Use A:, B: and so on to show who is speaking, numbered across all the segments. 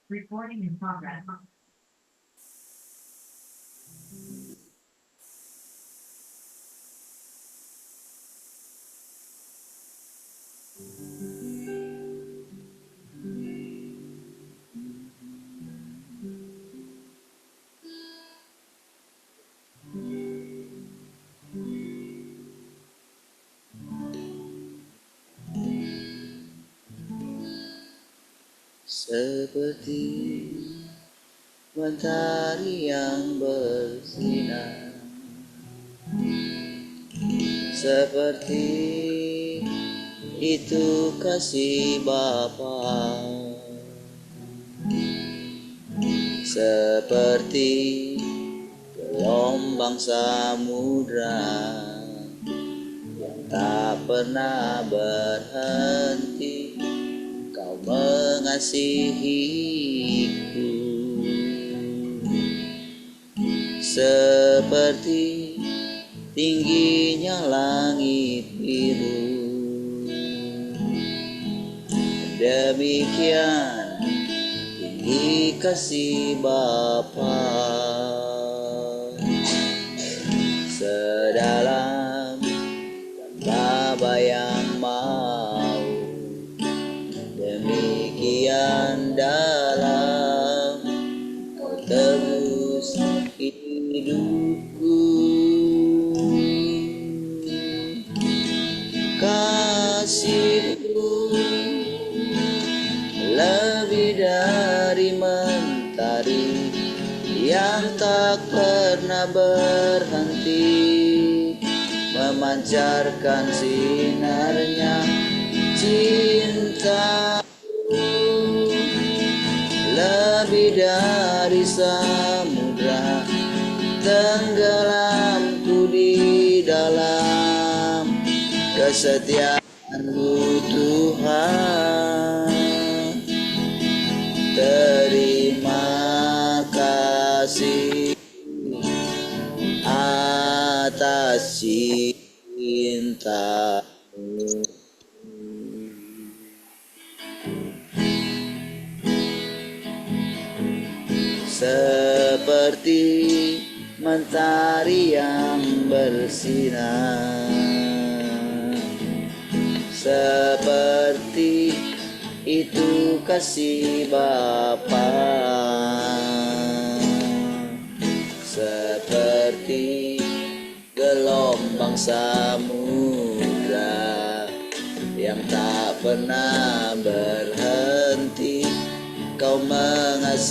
A: Recording in progress.
B: Seperti mentari yang bersinar, seperti itu kasih Bapa, seperti gelombang samudra yang tak pernah berhenti. Kau mengasihiku seperti tingginya langit biru. Demikian tinggi kasih Bapa, sedalam Bapa yang mau, demikian dalam Kau tebus hidupku. Kasih-Mu lebih dari mentari yang tak pernah berhenti memancarkan sinarnya. Cinta lebih dari samudra, tenggelamku di dalam kesetiaan-Mu Tuhan. Terima kasih atas cinta-Mu. Seperti mentari yang bersinar, seperti itu kasih Bapa, seperti gelombang samudra yang tak pernah berhenti. Kau mengasihiku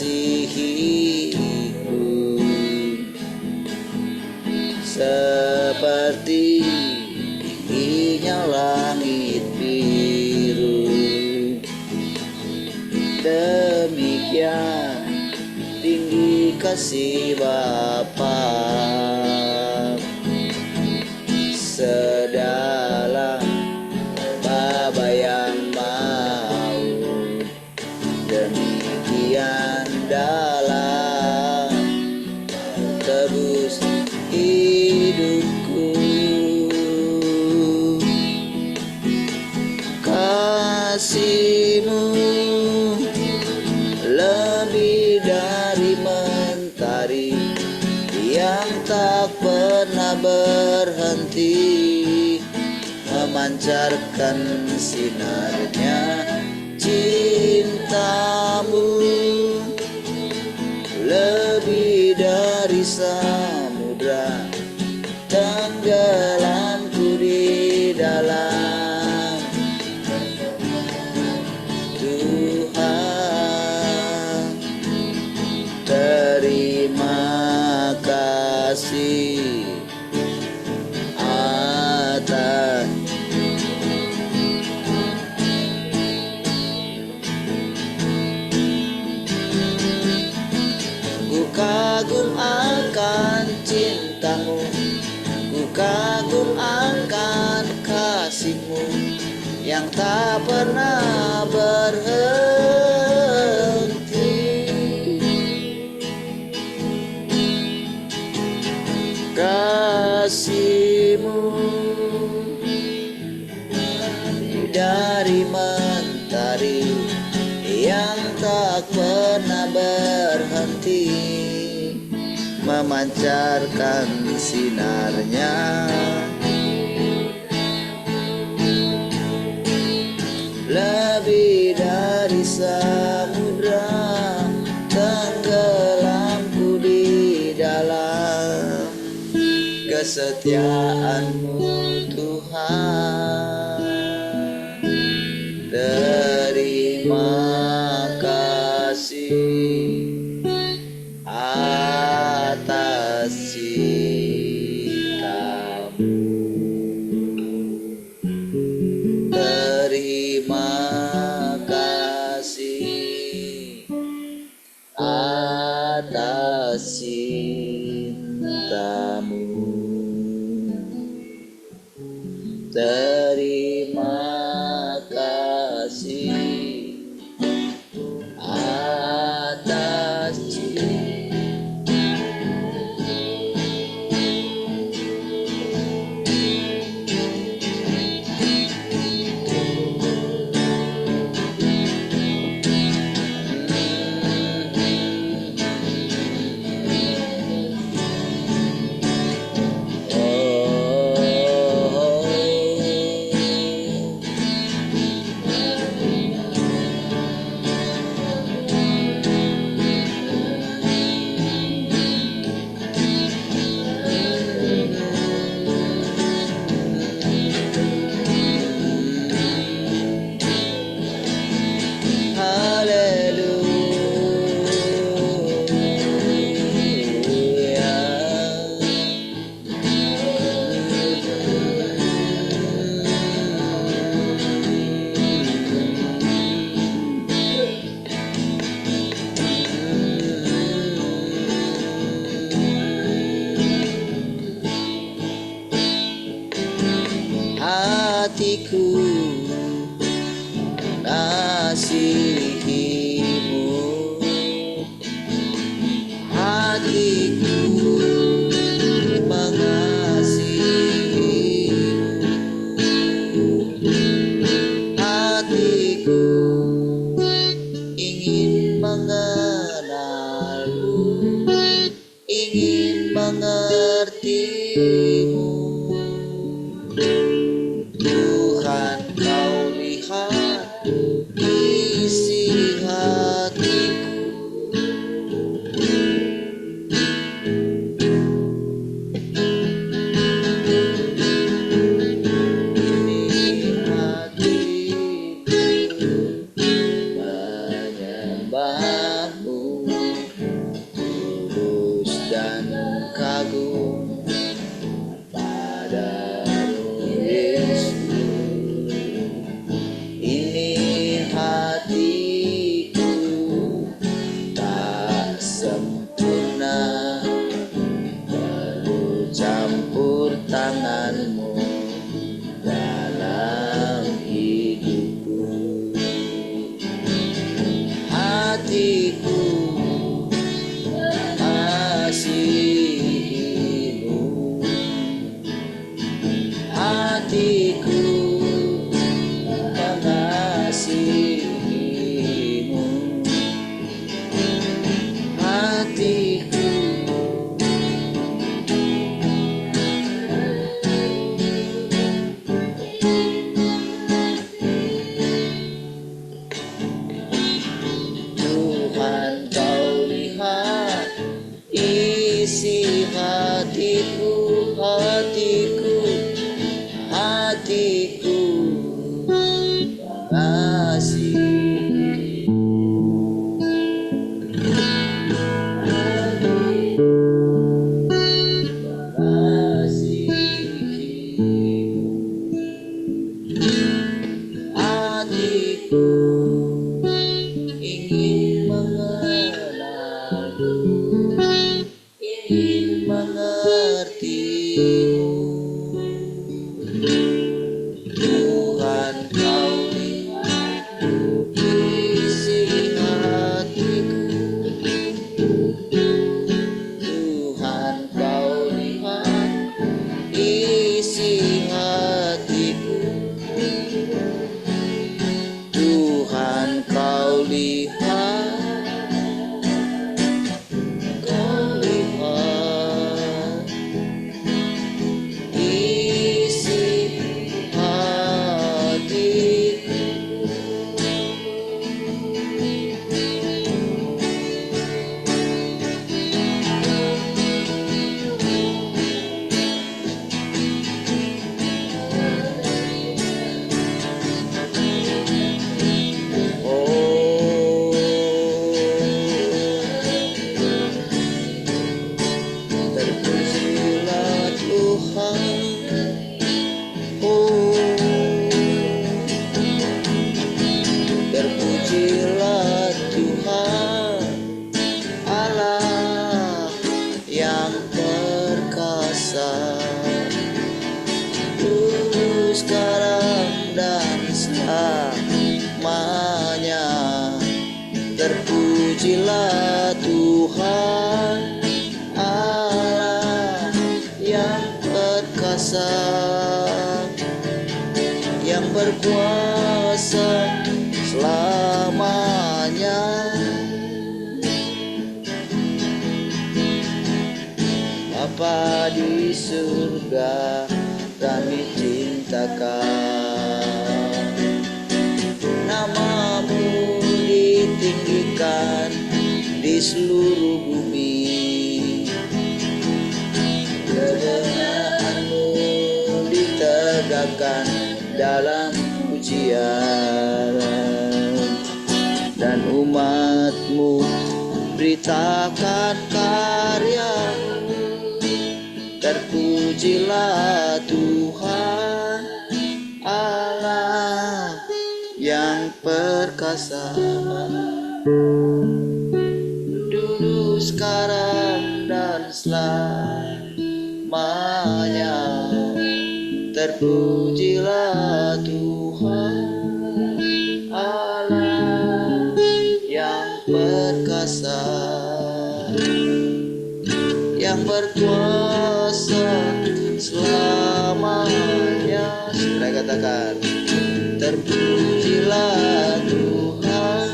B: seperti tingginya langit biru. Demikian tinggi kasih Bapa, sedalam Bapa yang mau, demikian dalam tebus hidupku. Kasih-Mu lebih dari mentari yang tak pernah berhenti memancarkan sinarnya. Cinta-Mu lebih dari samudra, tenggelamku di dalam. Tuhan, terima kasih atas kagum akan cinta-Mu, ku kagum akan kasih-Mu yang tak pernah berhenti. Kasih-Mu dari mentari yang tak tak pernah berhenti memancarkan sinarnya. Lebih dari samudra tenggelamku di dalam kesetiaan-Mu Tuhan. Terima kasih atas cinta-Mu. Terima kasih atas cinta-Mu. Terima kasih atas hatiku mengasihi-Mu, hatiku mengasihi-Mu, hatiku ingin mengenal-Mu, ingin mengerti-Mu. Tuhan, Kau lihat isi hatiku. Ini hatiku menyembah-Mu, tulus dan kagum pada-Mu Yesus. Ini hatiku tak sempurna, perlu campur tangan-Mu dalam hidupku. Hatiku mengasihi-Mu, hatiku mengasihi-Mu, hatiku Tuhan, Terpujilah Tuhan Allah yang perkasa, yang berkuasa selamanya. Bapa di surga, kami cintakan, namamu ditinggikan di seluruh bumi, kebenaranmu ditegakkan dalam pujian, dan umatmu beritakan karya-Mu. Terpujilah Tuhan Allah yang perkasa, dulu, sekarang, dan selamanya. Terpujilah Tuhan Allah yang perkasa, yang berkuasa selamanya. Segera katakan, terpujilah Tuhan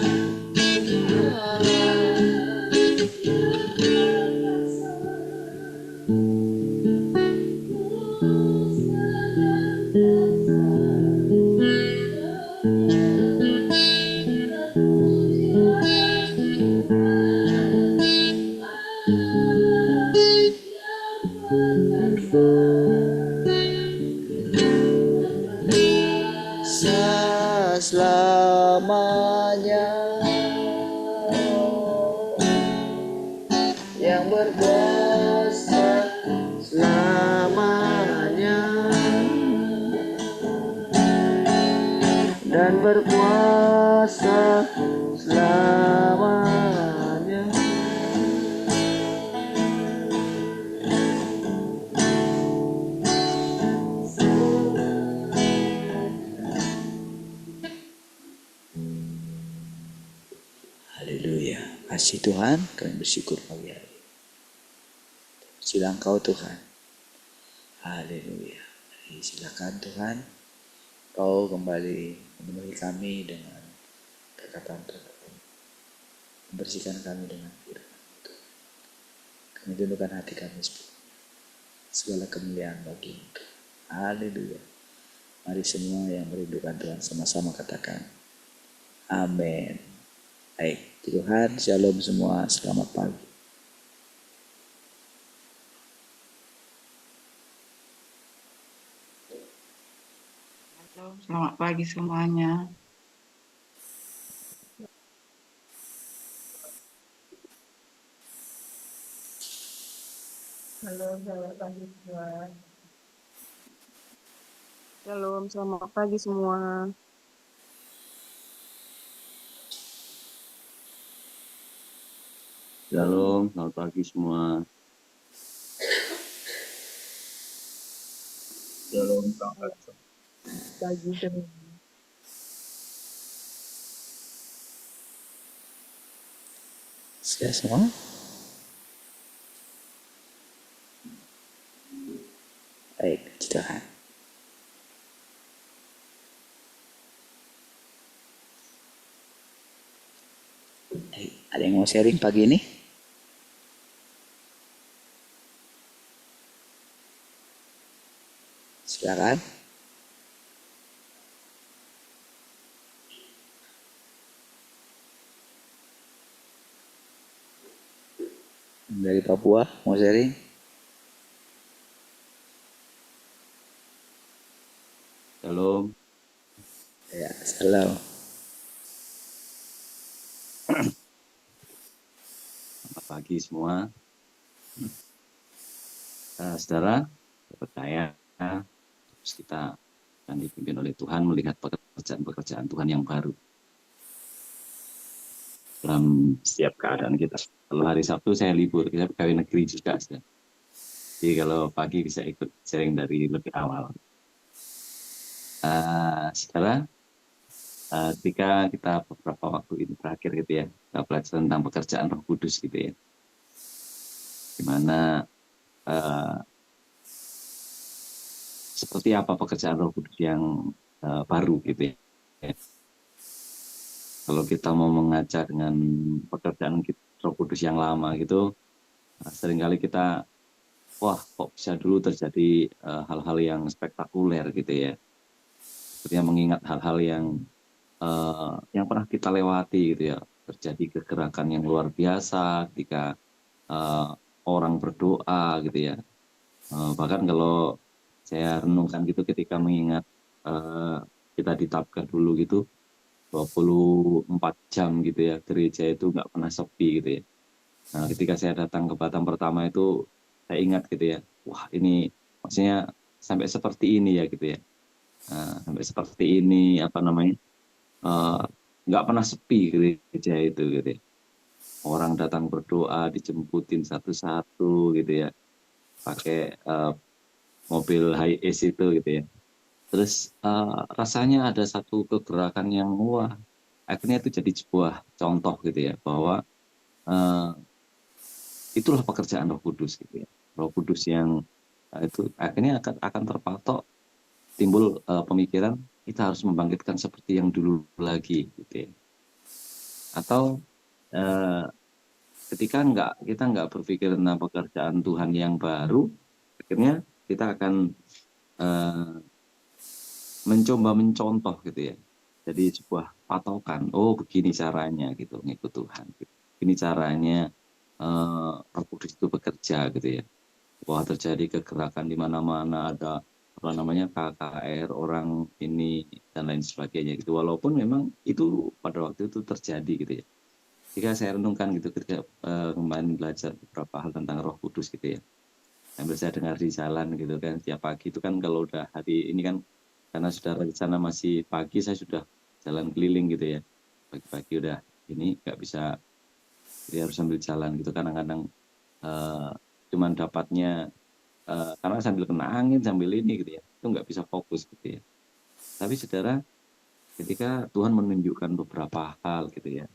B: Allah. Selamanya, yang berkuasa selamanya, dan berkuasa selamanya. Haleluya. Kasih Tuhan, kami bersyukur pagi hari. Silang Kau Tuhan. Haleluya. Silakan Tuhan, Kau kembali memenuhi kami dengan perkataan-perkataan, membersihkan kami dengan firman Tuhan. Kami tundukkan hati kami segala kemuliaan bagi Tuhan. Haleluya. Mari semua yang merindukan Tuhan sama-sama katakan amin. Baik, Tuhan, shalom semua, selamat pagi.
A: Selamat pagi semuanya.
C: Halo, selamat pagi semua.
A: Shalom, selamat pagi semua.
D: Shalom, selamat pagi semua.
E: Shalom, selamat
C: Pagi semua.
B: Sudah semua? Baik, Tuhan. Ada yang mau sharing pagi ini? Silakan. Dari Papua mau sharing?
D: Shalom.
B: Ya, salam.
D: Selamat pagi semua. Saudara, percaya terus kita akan dipimpin oleh Tuhan melihat pekerjaan-pekerjaan Tuhan yang baru dalam setiap keadaan kita. Kalau hari Sabtu saya libur, kita pegawai negeri juga. Saudara. Jadi kalau pagi bisa ikut sharing dari lebih awal. Saudara, Ketika kita beberapa waktu ini terakhir gitu ya, kita belajar tentang pekerjaan Roh Kudus gitu ya, dimana seperti apa pekerjaan Roh Kudus yang baru gitu ya. Kalau kita mau mengaca dengan pekerjaan Roh Kudus yang lama gitu, seringkali kita, wah kok bisa dulu terjadi hal-hal yang spektakuler gitu ya. Sepertinya mengingat hal-hal yang pernah kita lewati gitu ya. Terjadi kegerakan yang luar biasa ketika orang berdoa gitu ya. Bahkan kalau saya renungkan gitu ketika mengingat kita ditapkan dulu gitu 24 jam gitu ya, gereja itu nggak pernah sepi gitu ya. Nah, ketika saya datang ke Batam pertama itu saya ingat gitu ya, wah ini maksudnya sampai seperti ini ya gitu ya. Nah, sampai seperti ini apa namanya, eh, nggak pernah sepi gereja itu gitu ya. Orang datang berdoa dijemputin satu-satu gitu ya, pakai mobil high ace itu gitu ya. Terus rasanya ada satu kegerakan yang wah, akhirnya itu jadi sebuah contoh gitu ya, bahwa eh, itulah pekerjaan Roh Kudus gitu ya. Roh Kudus yang itu akhirnya akan terpatok, timbul pemikiran kita harus membangkitkan seperti yang dulu lagi gitu ya. Atau eh, ketika kita nggak berpikir tentang pekerjaan Tuhan yang baru, akhirnya kita akan eh, mencoba mencontoh gitu ya. Jadi sebuah patokan, oh begini caranya gitu ngikut Tuhan. Gitu. Ini caranya Roh Kudus itu bekerja gitu ya. Wah terjadi kegerakan di mana-mana, ada apa namanya KKR orang ini dan lain sebagainya gitu. Walaupun memang itu pada waktu itu terjadi gitu ya. Jika saya renungkan gitu ketika kemarin belajar beberapa hal tentang Roh Kudus gitu ya. Sambil saya dengar di jalan gitu kan tiap pagi itu kan, kalau udah hari ini kan karena saudara di sana masih pagi, saya sudah jalan keliling gitu ya. Pagi-pagi udah ini nggak bisa, jadi harus sambil jalan gitu. Kadang-kadang cuman dapatnya karena sambil kena angin sambil ini gitu ya, itu nggak bisa fokus gitu ya. Tapi saudara, ketika Tuhan menunjukkan beberapa hal gitu ya,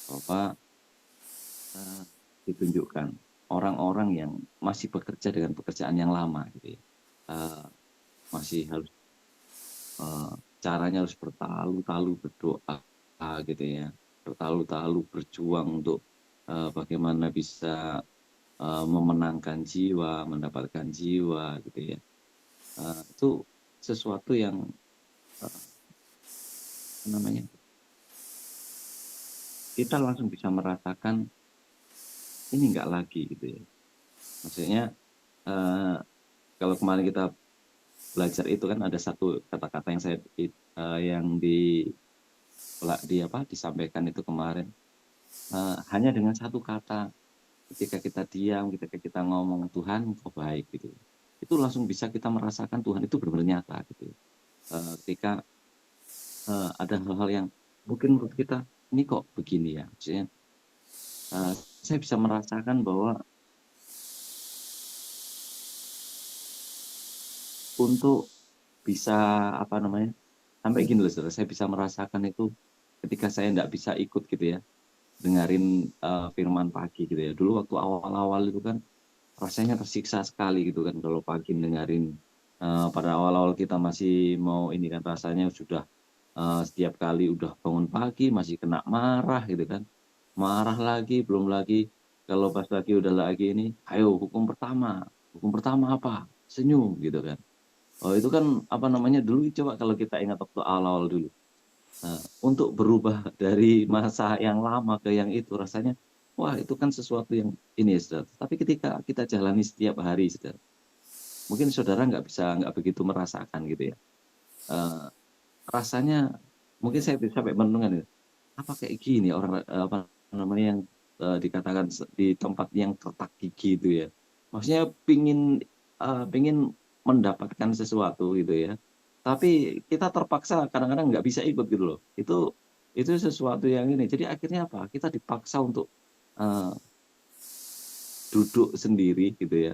D: bahwa ditunjukkan orang-orang yang masih bekerja dengan pekerjaan yang lama gitu ya, masih harus caranya harus bertalu-talu berdoa gitu ya, bertalu-talu berjuang untuk bagaimana bisa memenangkan jiwa, mendapatkan jiwa gitu ya. Itu sesuatu yang namanya kita langsung bisa merasakan ini enggak lagi gitu ya. Maksudnya kalau kemarin kita belajar itu kan ada satu kata-kata yang saya disampaikan itu kemarin, hanya dengan satu kata, ketika kita diam, ketika kita ngomong Tuhan kok baik gitu, itu langsung bisa kita merasakan Tuhan itu benar-benar nyata gitu. Ketika ada hal-hal yang mungkin menurut kita ini kok begini ya, maksudnya saya bisa merasakan bahwa untuk bisa apa namanya, sampai gini loh saudara, saya bisa merasakan itu ketika saya nggak bisa ikut gitu ya, dengerin firman pagi gitu ya. Dulu waktu awal-awal itu kan rasanya tersiksa sekali gitu kan, kalau pagi dengerin pada awal-awal kita masih mau ini kan, rasanya sudah setiap kali udah bangun pagi masih kena marah gitu kan, marah lagi, belum lagi kalau pas lagi udah lagi ini, ayo hukum pertama apa, senyum gitu kan. Oh itu kan apa namanya, dulu coba kalau kita ingat waktu awal-awal dulu, untuk berubah dari masa yang lama ke yang itu rasanya, wah itu kan sesuatu yang ini ya saudara. Tapi ketika kita jalani setiap hari saudara, mungkin saudara nggak begitu merasakan gitu ya. Rasanya mungkin saya bisa sampai menentukan, apa kayak gini orang apa namanya yang dikatakan di tempat yang retak gigi itu ya. Maksudnya pingin mendapatkan sesuatu gitu ya. Tapi kita terpaksa kadang-kadang nggak bisa ikut gitu loh. Itu sesuatu yang ini. Jadi akhirnya apa? Kita dipaksa untuk eh, duduk sendiri gitu ya.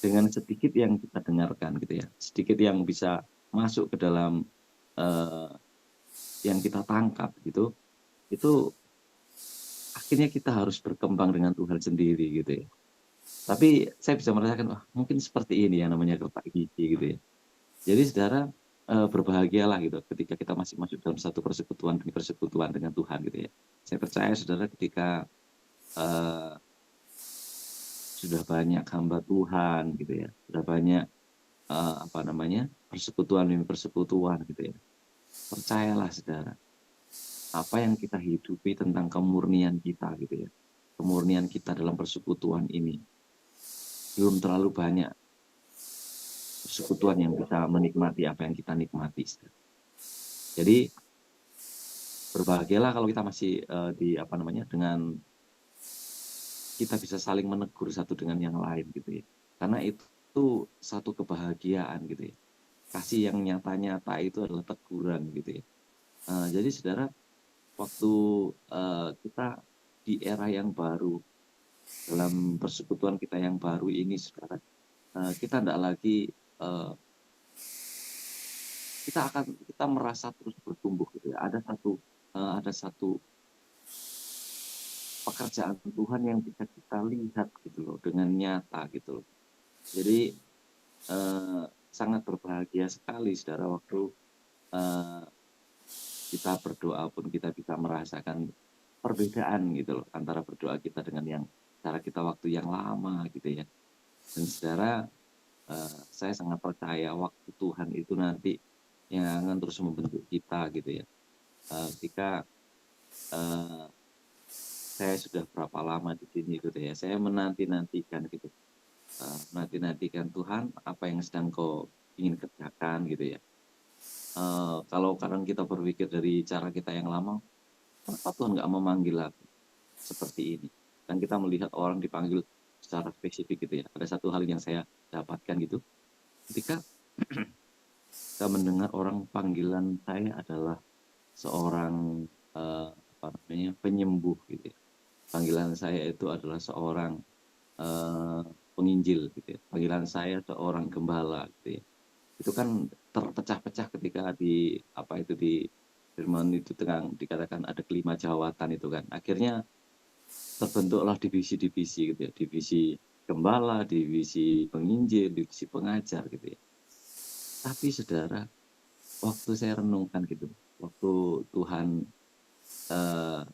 D: Dengan sedikit yang kita dengarkan gitu ya. Sedikit yang bisa masuk ke dalam eh, yang kita tangkap gitu, itu akhirnya kita harus berkembang dengan Tuhan sendiri gitu ya. Tapi saya bisa merasakan, wah mungkin seperti ini yang namanya kertak gigi gitu ya. Jadi saudara, berbahagialah gitu ketika kita masih masuk dalam satu persekutuan demi persekutuan dengan Tuhan gitu ya. Saya percaya saudara ketika, eee, sudah banyak hamba Tuhan gitu ya, sudah banyak, apa namanya, persekutuan demi persekutuan gitu ya. Percayalah saudara, apa yang kita hidupi tentang kemurnian kita gitu ya, kemurnian kita dalam persekutuan ini, belum terlalu banyak persekutuan yang bisa menikmati apa yang kita nikmati. Jadi berbahagialah kalau kita masih di apa namanya dengan kita bisa saling menegur satu dengan yang lain gitu ya. Karena itu satu kebahagiaan gitu ya. Kasih yang nyata-nyata itu adalah teguran gitu ya. Jadi saudara waktu kita di era yang baru dalam persekutuan kita yang baru ini saudara, kita tidak lagi kita merasa terus bertumbuh gitu ya. Ada satu pekerjaan Tuhan yang bisa kita lihat gitu loh dengan nyata gitu loh. Jadi sangat berbahagia sekali saudara waktu kita berdoa pun kita bisa merasakan perbedaan gitu loh antara berdoa kita dengan yang cara kita waktu yang lama gitu ya. Dan saudara, saya sangat percaya waktu Tuhan itu nanti yang akan terus membentuk kita gitu ya. Ketika saya sudah berapa lama di sini gitu ya, saya menanti-nantikan gitu, menanti-nantikan Tuhan apa yang sedang Kau ingin kerjakan gitu ya. Kalau kadang kita berpikir dari cara kita yang lama, kenapa Tuhan nggak memanggil aku seperti ini? Dan kita melihat orang dipanggil secara spesifik gitu ya. Ada satu hal yang saya dapatkan gitu, ketika kita mendengar orang panggilan saya adalah seorang apa namanya penyembuh gitu ya. Panggilan saya itu adalah seorang penginjil gitu ya. Panggilan saya seorang gembala gitu ya. Itu kan terpecah-pecah ketika di apa itu di firman itu dikatakan ada kelima jawatan itu kan. Akhirnya terbentuklah divisi-divisi gitu ya. Divisi gembala, divisi penginjil, divisi pengajar gitu ya. Tapi saudara, waktu saya renungkan gitu, waktu Tuhan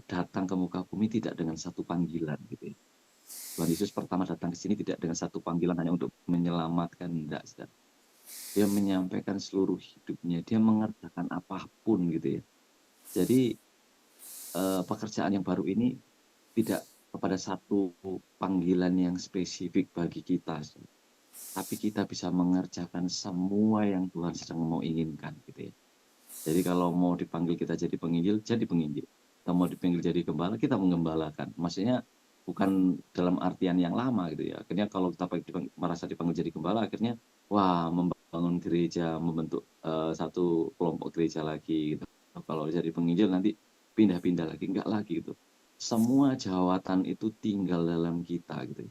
D: datang ke muka bumi tidak dengan satu panggilan gitu ya. Tuhan Yesus pertama datang ke sini tidak dengan satu panggilan hanya untuk menyelamatkan, enggak, saudara. Dia menyampaikan seluruh hidupnya, dia mengerjakan apapun gitu ya. Jadi pekerjaan yang baru ini tidak kepada satu panggilan yang spesifik bagi kita, tapi kita bisa mengerjakan semua yang Tuhan sedang mau inginkan gitu ya. Jadi kalau mau dipanggil kita jadi penginjil, jadi penginjil. Kita mau dipanggil jadi gembala, kita menggembalakan. Maksudnya bukan dalam artian yang lama gitu ya. Akhirnya kalau kita merasa dipanggil jadi gembala, akhirnya wah membangun gereja, membentuk satu kelompok gereja lagi gitu. Kalau jadi penginjil nanti pindah-pindah lagi, enggak lagi gitu. Semua jawatan itu tinggal dalam kita gitu.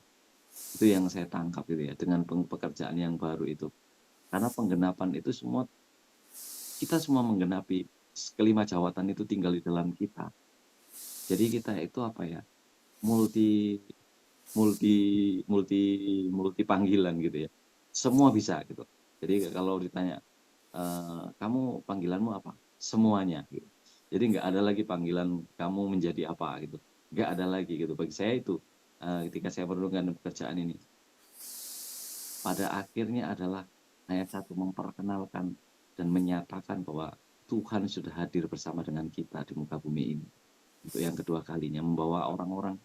D: Itu yang saya tangkap gitu ya dengan pekerjaan yang baru itu. Karena penggenapan itu semua kita semua menggenapi kelima jawatan itu tinggal di dalam kita. Jadi kita itu apa ya? multi multi multi multi panggilan gitu ya. Semua bisa gitu. Jadi kalau ditanya kamu panggilanmu apa? Semuanya gitu. Jadi nggak ada lagi panggilan kamu menjadi apa gitu. Nggak ada lagi gitu. Bagi saya itu ketika saya merenungkan pekerjaan ini, pada akhirnya adalah hanya satu memperkenalkan dan menyatakan bahwa Tuhan sudah hadir bersama dengan kita di muka bumi ini. Untuk yang kedua kalinya membawa orang-orang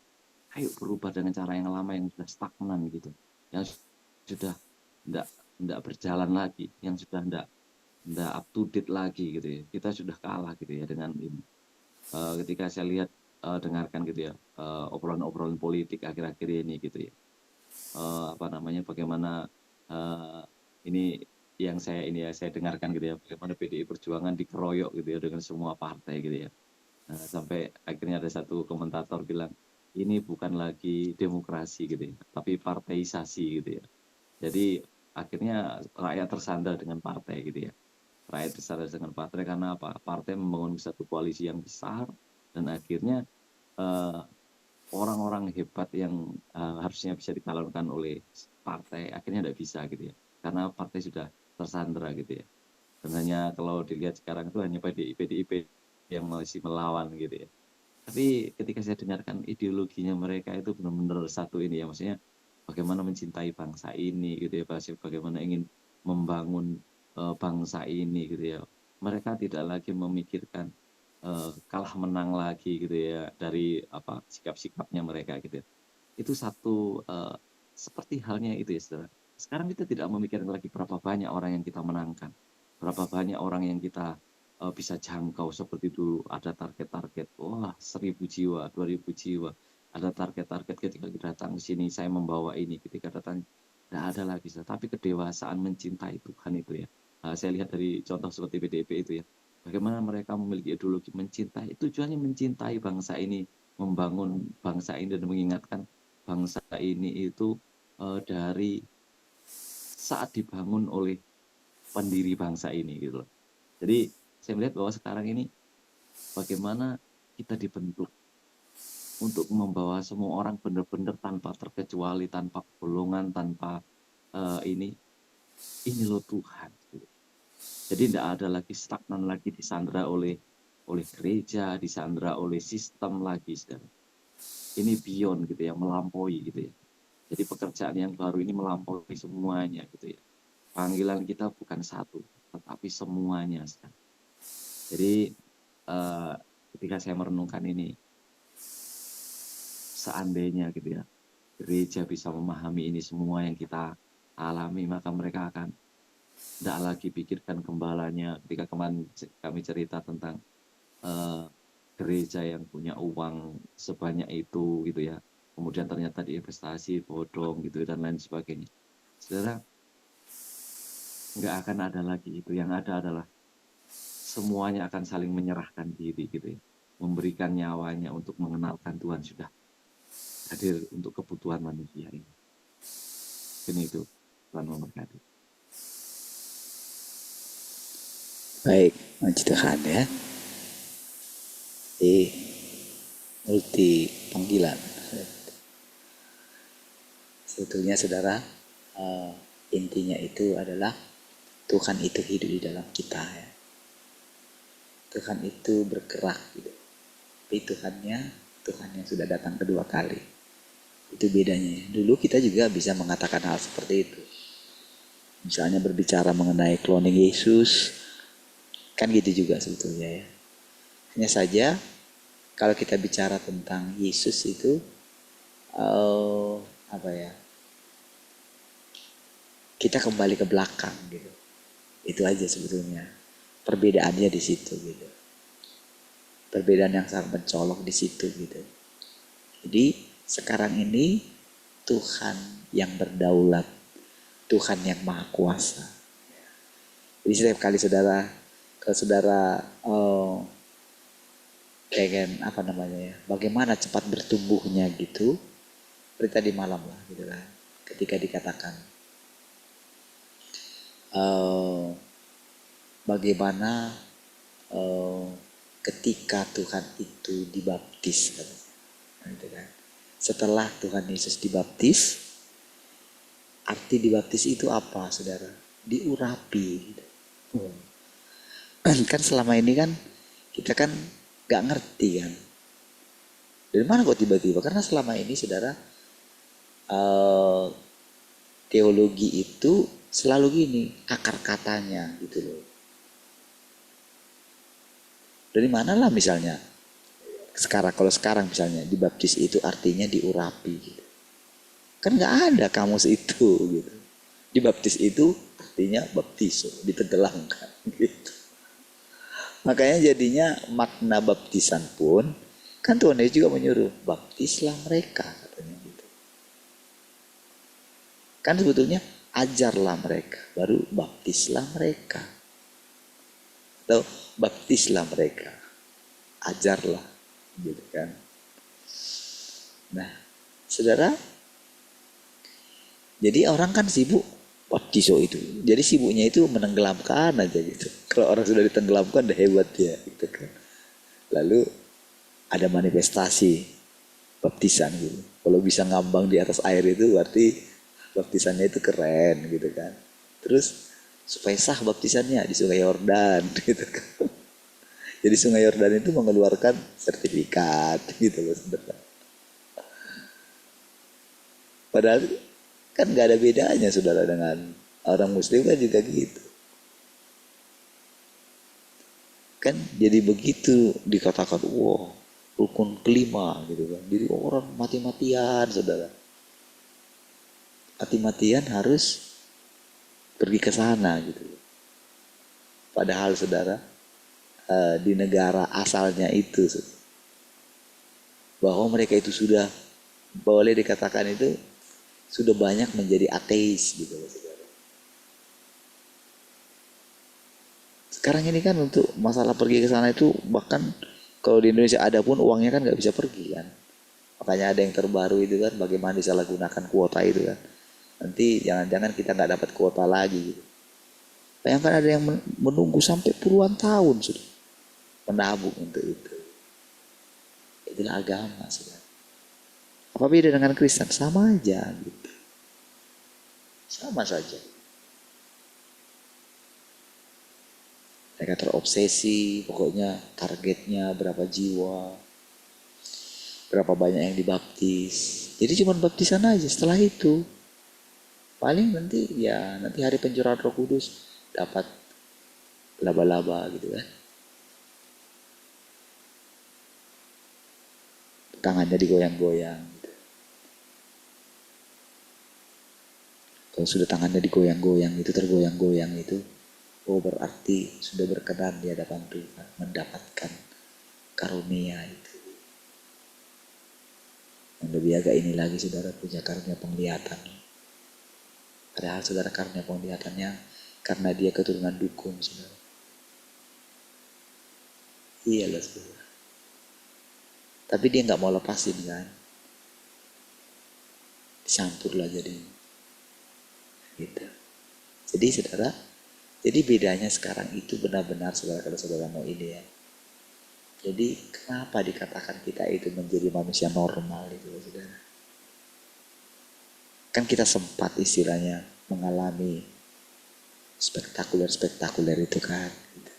D: ayo berubah dengan cara yang lama yang sudah stagnan gitu. Yang sudah tidak berjalan lagi, yang sudah tidak up to date lagi gitu ya. Kita sudah kalah gitu ya dengan ini. Ketika saya lihat dengarkan gitu ya obrolan-obrolan politik akhir-akhir ini gitu ya. Apa namanya bagaimana ini yang saya dengarkan gitu ya, bagaimana PDI Perjuangan dikeroyok gitu ya dengan semua partai gitu ya. Sampai akhirnya ada satu komentator bilang ini bukan lagi demokrasi gitu ya, tapi parteisasi gitu ya. Jadi akhirnya rakyat tersandar dengan partai gitu ya. rakyat disadari dengan partai karena apa? Partai membangun satu koalisi yang besar dan akhirnya eh, orang-orang hebat yang harusnya bisa dikalahkan oleh partai akhirnya tidak bisa gitu ya, karena partai sudah tersandra gitu ya. Dan hanya kalau dilihat sekarang itu hanya PDIP yang masih melawan gitu ya. Tapi ketika saya dengarkan ideologinya mereka itu benar-benar satu ini ya, maksudnya bagaimana mencintai bangsa ini gitu ya, bagaimana ingin membangun bangsa ini gitu ya. Mereka tidak lagi memikirkan kalah menang lagi gitu ya dari apa sikap-sikapnya mereka gitu ya. Itu satu seperti halnya itu ya saudara. Sekarang kita tidak memikirkan lagi berapa banyak orang yang kita menangkan, berapa banyak orang yang kita bisa jangkau seperti dulu. Ada target-target, wah 1.000 jiwa, 2.000 jiwa. Ada target-target ketika kita datang ke sini, saya membawa ini. Ketika datang, tidak ada lagi. Tapi kedewasaan mencintai Tuhan itu ya. Saya lihat dari contoh seperti PDIP itu ya. Bagaimana mereka memiliki ideologi mencintai, tujuannya mencintai bangsa ini, membangun bangsa ini dan mengingatkan bangsa ini itu dari saat dibangun oleh pendiri bangsa ini gitu loh. Jadi saya melihat bahwa sekarang ini bagaimana kita dibentuk untuk membawa semua orang benar-benar tanpa terkecuali, tanpa golongan, tanpa ini loh Tuhan. Gitu. Jadi tidak ada lagi stagnan lagi disandra oleh gereja, disandra oleh sistem lagi, saudara. Ini beyond gitu ya, melampaui gitu ya. Jadi pekerjaan yang baru ini melampaui semuanya gitu ya. Panggilan kita bukan satu, tetapi semuanya. Saudara. Jadi ketika saya merenungkan ini, seandainya gitu ya, gereja bisa memahami ini semua yang kita alami, maka mereka akan tidak lagi pikirkan gembalanya. Ketika kemarin kami cerita tentang gereja yang punya uang sebanyak itu gitu ya, kemudian ternyata diinvestasi bodong gitu dan lain sebagainya. Saudara, nggak akan ada lagi itu. Yang ada adalah semuanya akan saling menyerahkan diri gitu ya, memberikan nyawanya untuk mengenalkan Tuhan sudah hadir untuk kebutuhan manusia ini. Ini itu Tuhan memberkati.
B: Baik, puji Tuhan ya. Di multi panggilan. Sebetulnya saudara, intinya itu adalah Tuhan itu hidup di dalam kita ya. Tuhan itu bergerak gitu. Tapi Tuhan yang sudah datang kedua kali. Itu bedanya. Dulu kita juga bisa mengatakan hal seperti itu. Misalnya berbicara mengenai cloning Yesus, kan gitu juga sebetulnya ya. Hanya saja kalau kita bicara tentang Yesus itu kita kembali ke belakang gitu. Itu aja sebetulnya. Perbedaannya di situ gitu. Perbedaan yang sangat mencolok di situ gitu. Jadi sekarang ini Tuhan yang berdaulat, Tuhan yang maha kuasa. Jadi setiap kali kalau saudara bagaimana cepat bertumbuhnya gitu, seperti tadi malam lah gitu kan, ketika dikatakan bagaimana ketika Tuhan itu dibaptis gitu kan. Setelah Tuhan Yesus dibaptis, arti dibaptis itu apa saudara? Diurapi gitu. Kan selama ini kan kita kan gak ngerti kan, dari mana kok tiba-tiba? Karena selama ini saudara, teologi itu selalu gini, akar katanya gitu loh. Dari mana lah misalnya kalau sekarang misalnya dibaptis itu artinya diurapi gitu. Kan gak ada kamus itu gitu. Dibaptis itu artinya baptiso, ditenggelamkan gitu. Makanya jadinya makna baptisan pun kan Tuhan Yesus juga menyuruh baptislah mereka katanya gitu. Kan sebetulnya ajarlah mereka, baru baptislah mereka. Atau baptislah mereka, ajarlah gitu kan. Nah, saudara, jadi orang kan sibuk baptiso itu. Jadi sibuknya itu menenggelamkan aja gitu. Kalau orang sudah ditenggelamkan udah hebat ya gitu kan. Lalu ada manifestasi baptisan gitu. Kalau bisa ngambang di atas air itu berarti baptisannya itu keren gitu kan. Terus supaya sah baptisannya di Sungai Yordan gitu kan. Jadi Sungai Yordan itu mengeluarkan sertifikat gitu loh sebenarnya. Padahal kan nggak ada bedanya saudara dengan orang Muslim kan juga gitu. Kan jadi begitu dikatakan, wow rukun kelima gitu kan. Jadi orang mati-matian saudara. Mati-matian harus pergi ke sana gitu. Padahal saudara di negara asalnya itu bahwa mereka itu sudah boleh dikatakan itu sudah banyak menjadi ateis gitu saudara. Sekarang ini kan untuk masalah pergi ke sana itu bahkan kalau di Indonesia ada pun uangnya kan nggak bisa pergi kan. Makanya ada yang terbaru itu kan bagaimana disalahgunakan kuota itu kan. Nanti jangan-jangan kita nggak dapat kuota lagi gitu. Bayangkan ada yang menunggu sampai puluhan tahun sudah menabung untuk itu. Itulah agama saudara. Apa beda dengan Kristen? Sama aja gitu. Sama saja. Mereka terobsesi, pokoknya targetnya berapa jiwa, berapa banyak yang dibaptis. Jadi cuma baptisan aja. Setelah itu paling nanti ya nanti hari pencurahan Roh Kudus dapat laba-laba gitu kan. Tangannya digoyang-goyang gitu. Kalau sudah tangannya digoyang-goyang itu tergoyang-goyang itu, oh berarti sudah berkenan di hadapan Tuhan mendapatkan karunia itu. Yang lebih agak ini lagi saudara punya karunia penglihatan. Padahal saudara karunia penglihatannya karena dia keturunan dukun saudara. Iya loh saudara. Tapi dia nggak mau lepasin kan. Dicampur lah jadi. Gitu. Jadi saudara, jadi bedanya sekarang itu benar-benar saudara kalau saudara mau ini ya. Jadi kenapa dikatakan kita itu menjadi manusia normal itu saudara? Kan kita sempat istilahnya mengalami spektakuler itu kan. Gitu.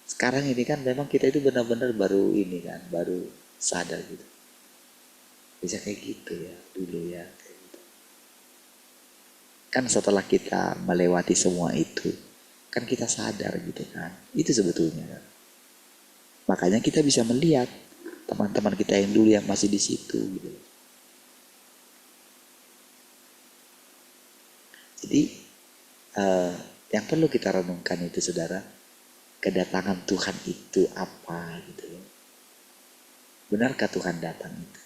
B: Sekarang ini kan memang kita itu benar-benar baru ini kan, baru sadar gitu. Bisa kayak gitu ya dulu ya. Kayak gitu. Kan setelah kita melewati semua itu, kan kita sadar gitu kan. Itu sebetulnya kan. Makanya kita bisa melihat teman-teman kita yang dulu yang masih di situ gitu. Jadi yang perlu kita renungkan itu saudara, kedatangan Tuhan itu apa gitu loh. Benarkah Tuhan datang itu?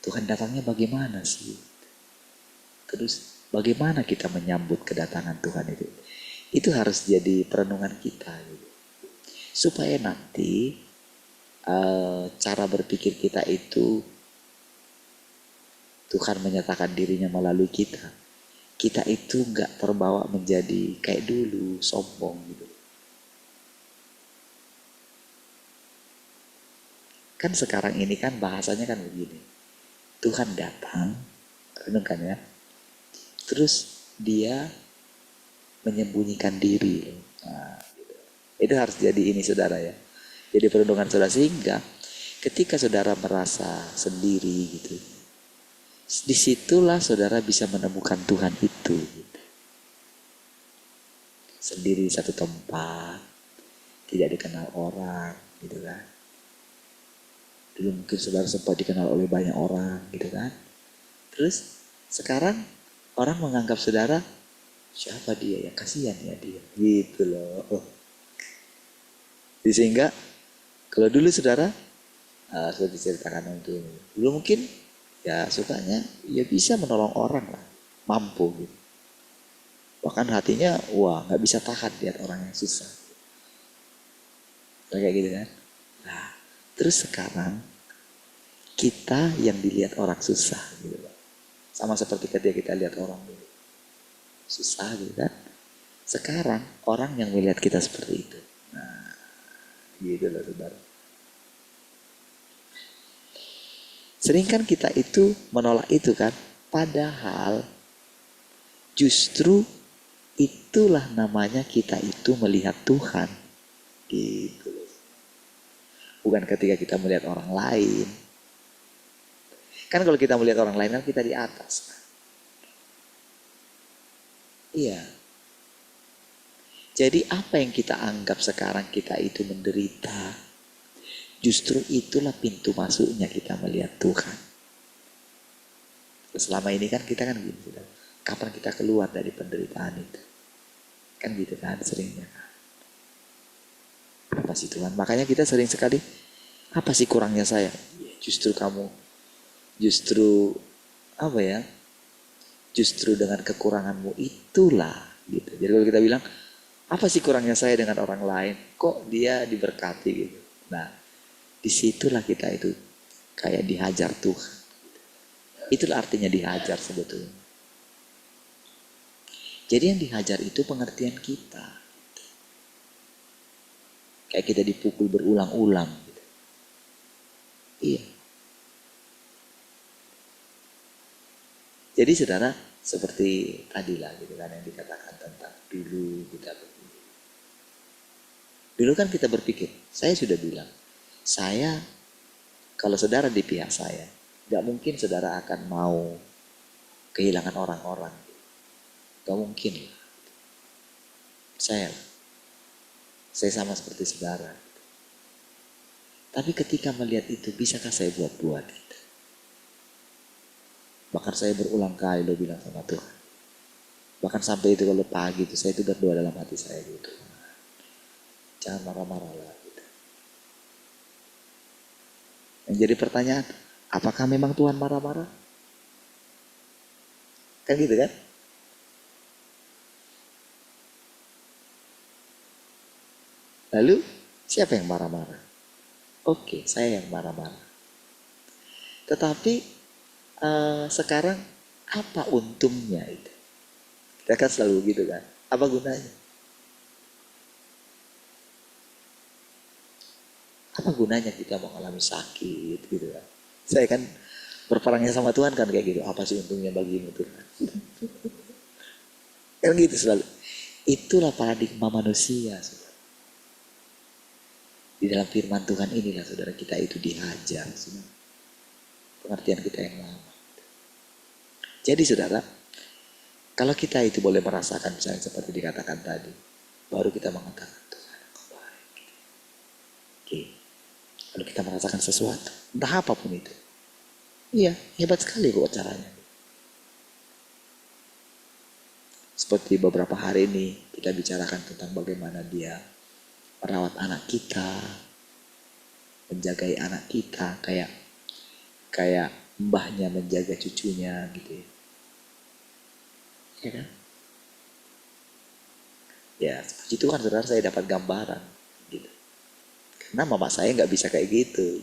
B: Tuhan datangnya bagaimana sih? Terus bagaimana kita menyambut kedatangan Tuhan itu? Itu harus jadi perenungan kita gitu. Supaya nanti cara berpikir kita itu Tuhan menyatakan dirinya melalui kita. Kita itu gak terbawa menjadi kayak dulu, sombong gitu. Kan sekarang ini kan bahasanya kan begini. Tuhan datang, renungkan ya. Terus dia menyembunyikan diri. Nah, gitu. Itu harus jadi ini saudara ya. Jadi perenungan saudara sehingga ketika saudara merasa sendiri gitu. Disitulah saudara bisa menemukan Tuhan itu. Gitu. Sendiri di satu tempat, tidak dikenal orang, gitu kan. Dulu mungkin saudara sempat dikenal oleh banyak orang, gitu kan. Terus sekarang orang menganggap saudara, siapa dia ya, kasihan ya dia, gitu loh. Sehingga kalau dulu saudara, sudah diceritakan dulu mungkin ya sukanya ya bisa menolong orang lah, mampu gitu. Bahkan hatinya wah nggak bisa tahan lihat orang yang susah. Kayak gitu kan. Nah, terus sekarang kita yang dilihat orang susah gitu loh. Sama seperti ketika kita lihat orang susah gitu kan. Sekarang orang yang melihat kita seperti itu. Nah, gitu loh saudara. Sering kan kita itu menolak itu kan. Padahal justru itulah namanya kita itu melihat Tuhan. Gitu loh. Bukan ketika kita melihat orang lain. Kan kalau kita melihat orang lain kan kita di atas. Iya. Jadi apa yang kita anggap sekarang kita itu menderita, justru itulah pintu masuknya kita melihat Tuhan. Selama ini kan kita kan gitu. Kapan kita keluar dari penderitaan itu? Kan gitu kan seringnya. Apa sih Tuhan? Makanya kita sering sekali, apa sih kurangnya saya? Justru kamu, justru apa ya? Justru dengan kekuranganmu itulah gitu. Jadi kalau kita bilang, apa sih kurangnya saya dengan orang lain? Kok dia diberkati gitu. Nah, disitulah kita itu kayak dihajar Tuhan. Itulah artinya dihajar sebetulnya. Jadi yang dihajar itu pengertian kita. Kayak kita dipukul berulang-ulang gitu. Iya. Jadi saudara, seperti tadilah gitu kan yang dikatakan tentang dulu kita begini. Dulu kan kita berpikir, saya sudah bilang, saya kalau saudara di pihak saya, gak mungkin saudara akan mau kehilangan orang-orang. Gak mungkin lah. Saya sama seperti saudara. Tapi ketika melihat itu, bisakah saya buat-buat gitu? Bahkan saya berulang kali lo bilang sama Tuhan. Bahkan sampai itu kalau pagi itu saya itu berdoa dalam hati saya gitu. Jangan marah-marah lah gitu. Yang jadi pertanyaan, apakah memang Tuhan marah-marah? Kan gitu kan? Lalu siapa yang marah-marah? Oke, saya yang marah-marah. Tetapi sekarang apa untungnya itu? Kita kan selalu gitu kan. Apa gunanya? Apa gunanya kita mengalami sakit gitu kan? Saya kan berperangnya sama Tuhan kan kayak gitu. Apa sih untungnya bagimu Tuhan? Kan gitu selalu. Itulah paradigma manusia. Saudara. Di dalam firman Tuhan inilah saudara kita itu dihajar. Saudara. Pengertian kita yang lama. Jadi saudara, kalau kita itu boleh merasakan misalnya seperti dikatakan tadi, baru kita mengatakan Tuhan Engkau baik. Oke. Lalu kita merasakan sesuatu, entah apapun itu. Iya, hebat sekali kok caranya. Seperti beberapa hari ini kita bicarakan tentang bagaimana dia merawat anak kita, menjagai anak kita, kayak mbahnya menjaga cucunya gitu ya. Ya kan? Ya, seperti itu kan saudara saya dapat gambaran gitu. Karena mama saya nggak bisa kayak gitu.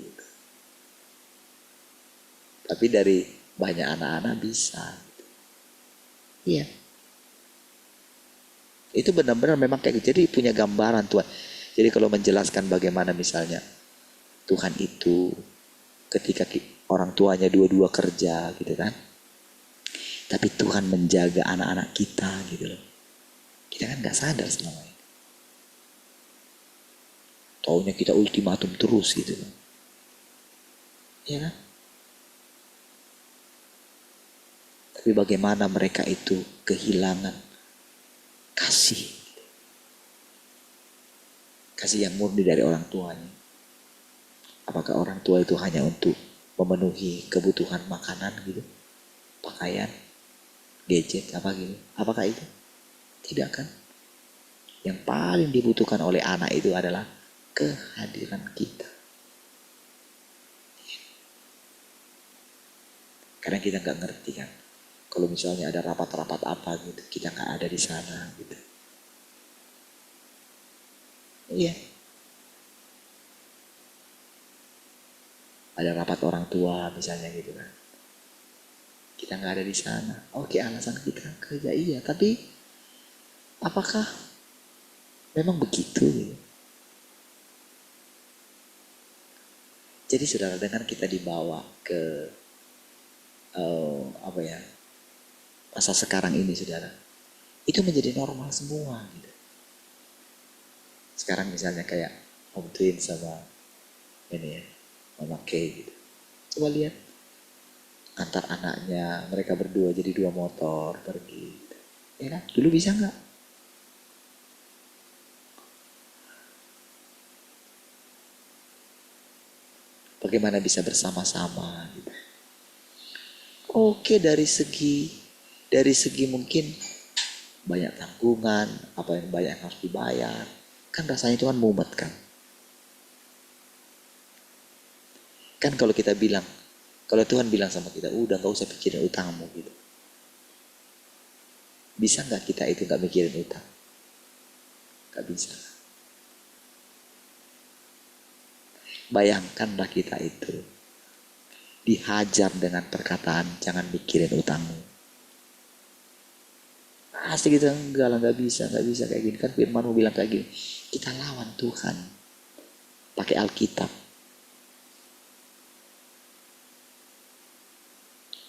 B: Tapi dari banyak anak-anak bisa. Iya. Itu benar-benar memang kayak gitu. Jadi punya gambaran Tuhan. Jadi kalau menjelaskan bagaimana misalnya Tuhan itu ketika orang tuanya dua-dua kerja gitu kan. Tapi Tuhan menjaga anak-anak kita gitu loh. Kita kan gak sadar selama ini. Taunya kita ultimatum terus gitu kan. Iya kan? Tapi bagaimana mereka itu kehilangan kasih. Kasih yang murni dari orang tuanya. Apakah orang tua itu hanya untuk memenuhi kebutuhan makanan gitu? Pakaian, gadget, apa gitu? Apakah itu? Tidak kan? Yang paling dibutuhkan oleh anak itu adalah kehadiran kita. Karena kita gak ngerti kan. Kalau misalnya ada rapat-rapat apa gitu, kita gak ada di sana gitu. Iya. Ada rapat orang tua misalnya gitu kan. Kita gak ada di sana. Oke, alasan kita kerja iya, tapi Apakah memang begitu? Gitu? Jadi saudara, dengan kita dibawa ke masa sekarang ini saudara, itu menjadi normal semua gitu. Sekarang misalnya kayak Om Twin sama ini ya, Mama Kay gitu. Coba lihat, antar anaknya mereka berdua jadi 2 motor pergi gitu. Ya kan? Dulu bisa nggak? Bagaimana bisa bersama-sama gitu. Oke, dari segi mungkin banyak tanggungan, apa yang banyak harus dibayar, kan rasanya itu kan mumet kan. Kan kalau kita bilang, kalau Tuhan bilang sama kita, udah gak usah pikirin utangmu gitu. Bisa gak kita itu gak mikirin utang? Gak bisa. Bayangkanlah kita itu dihajar dengan perkataan jangan mikirin utangmu. Pasti kita enggak lah, gak bisa kayak gini. Kan firmanmu bilang kayak gini, kita lawan Tuhan pakai Alkitab.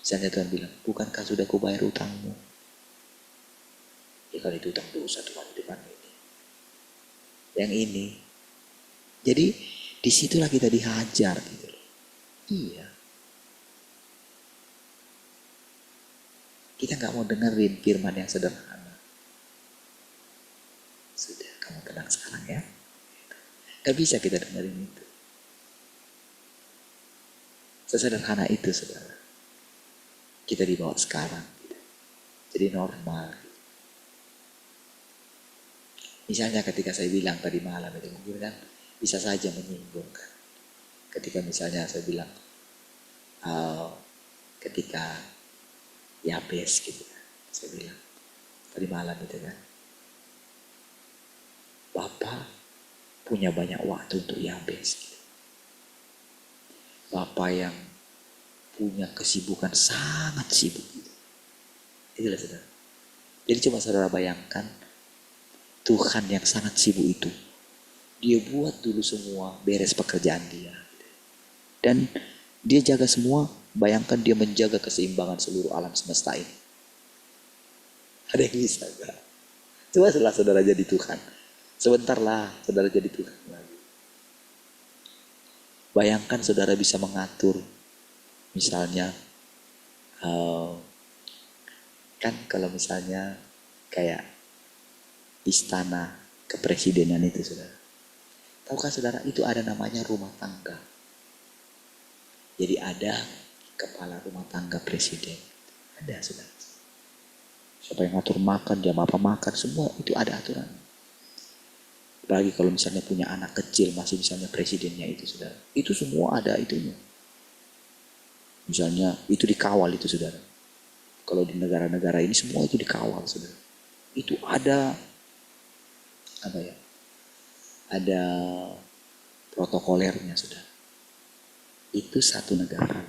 B: Misalnya Tuhan bilang, bukankah sudah kubayar utangmu? Ya kalau itu utang dosa Tuhan, itu kan ini. Yang ini. Jadi disitulah kita dihajar gitu. Iya. Kita gak mau dengerin firman yang sederhana. Sudah, kamu tenang sekarang ya. Gak bisa kita dengerin itu. Sesederhana itu saudara. Kita dibawa sekarang gitu. Jadi normal gitu. Misalnya ketika saya bilang tadi malam itu mungkin kan bisa saja menyinggung kan. Ketika misalnya saya bilang ketika Yabes gitu kan. Saya bilang tadi malam itu kan, Bapak punya banyak waktu untuk Yabes gitu. Bapak yang punya kesibukan sangat sibuk gitu. Itulah saudara. Jadi coba saudara bayangkan Tuhan yang sangat sibuk itu, dia buat dulu semua beres pekerjaan dia. Dan dia jaga semua, bayangkan dia menjaga keseimbangan seluruh alam semesta ini. Ada yang bisa gak? Coba setelah saudara jadi Tuhan. Sebentar lah saudara jadi Tuhan lagi. Bayangkan saudara bisa mengatur. Misalnya, kan kalau misalnya kayak istana kepresidenan itu saudara. Tahukah saudara itu ada namanya rumah tangga. Jadi ada kepala rumah tangga presiden. Ada saudara. Siapa yang ngatur makan, jam apa makan, semua itu ada aturan. Apalagi kalau misalnya punya anak kecil, masih misalnya presidennya itu saudara. Itu semua ada itunya. Misalnya itu dikawal itu saudara. Kalau di negara-negara ini semua itu dikawal saudara. Itu ada ada protokolernya saudara. Itu satu negara.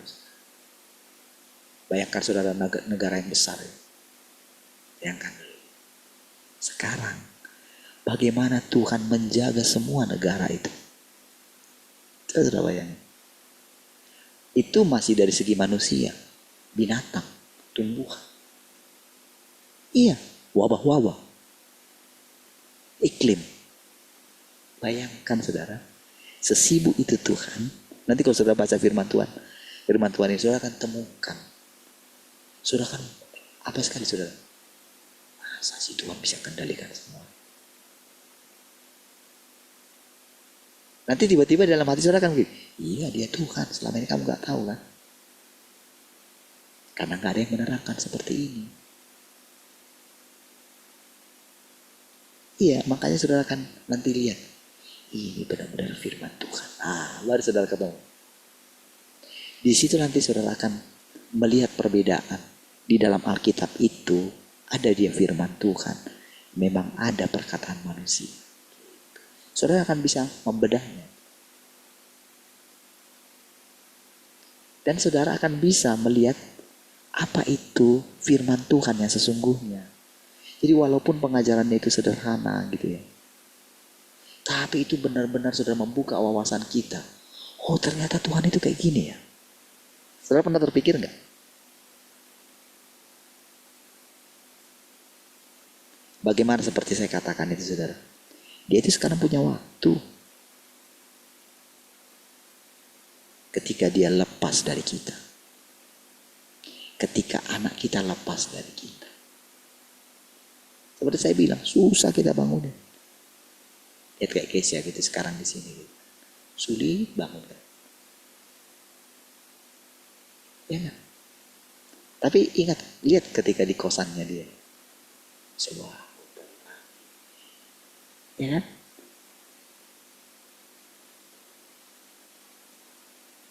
B: Bayangkan saudara negara yang besar ya. Bayangkan dulu. Sekarang bagaimana Tuhan menjaga semua negara itu. Saudara bayangkan. Itu masih dari segi manusia, binatang, tumbuhan. Iya, wabah-wabah. Iklim. Bayangkan saudara, sesibuk itu Tuhan. Nanti kalau saudara baca firman Tuhan ini saudara akan temukan. Saudara kan apa sekali saudara? Masa sih Tuhan bisa kendalikan semua? Nanti tiba-tiba dalam hati saudara kan begini, iya dia Tuhan, selama ini kamu gak tahu kan? Karena gak ada yang menerangkan seperti ini. Iya, makanya saudara kan nanti lihat, ini benar-benar firman Tuhan. Baru saudara ketemu. Di situ nanti saudara akan melihat perbedaan. Di dalam Alkitab itu ada dia firman Tuhan. Memang ada perkataan manusia. Saudara akan bisa membedahnya. Dan saudara akan bisa melihat apa itu firman Tuhan yang sesungguhnya. Jadi walaupun pengajarannya itu sederhana gitu ya, tapi itu benar-benar sudah membuka wawasan kita. Oh ternyata Tuhan itu kayak gini ya. Saudara pernah terpikir nggak? Bagaimana seperti saya katakan itu saudara. Dia itu sekarang punya waktu. Ketika dia lepas dari kita. Ketika anak kita lepas dari kita. Seperti saya bilang, susah kita bangunin. Lihat kayak Kesia gitu sekarang di sini. Gitu. Sulit bangun kan. Ya kan? Tapi ingat, lihat ketika di kosannya dia. Sebuah. Ya kan?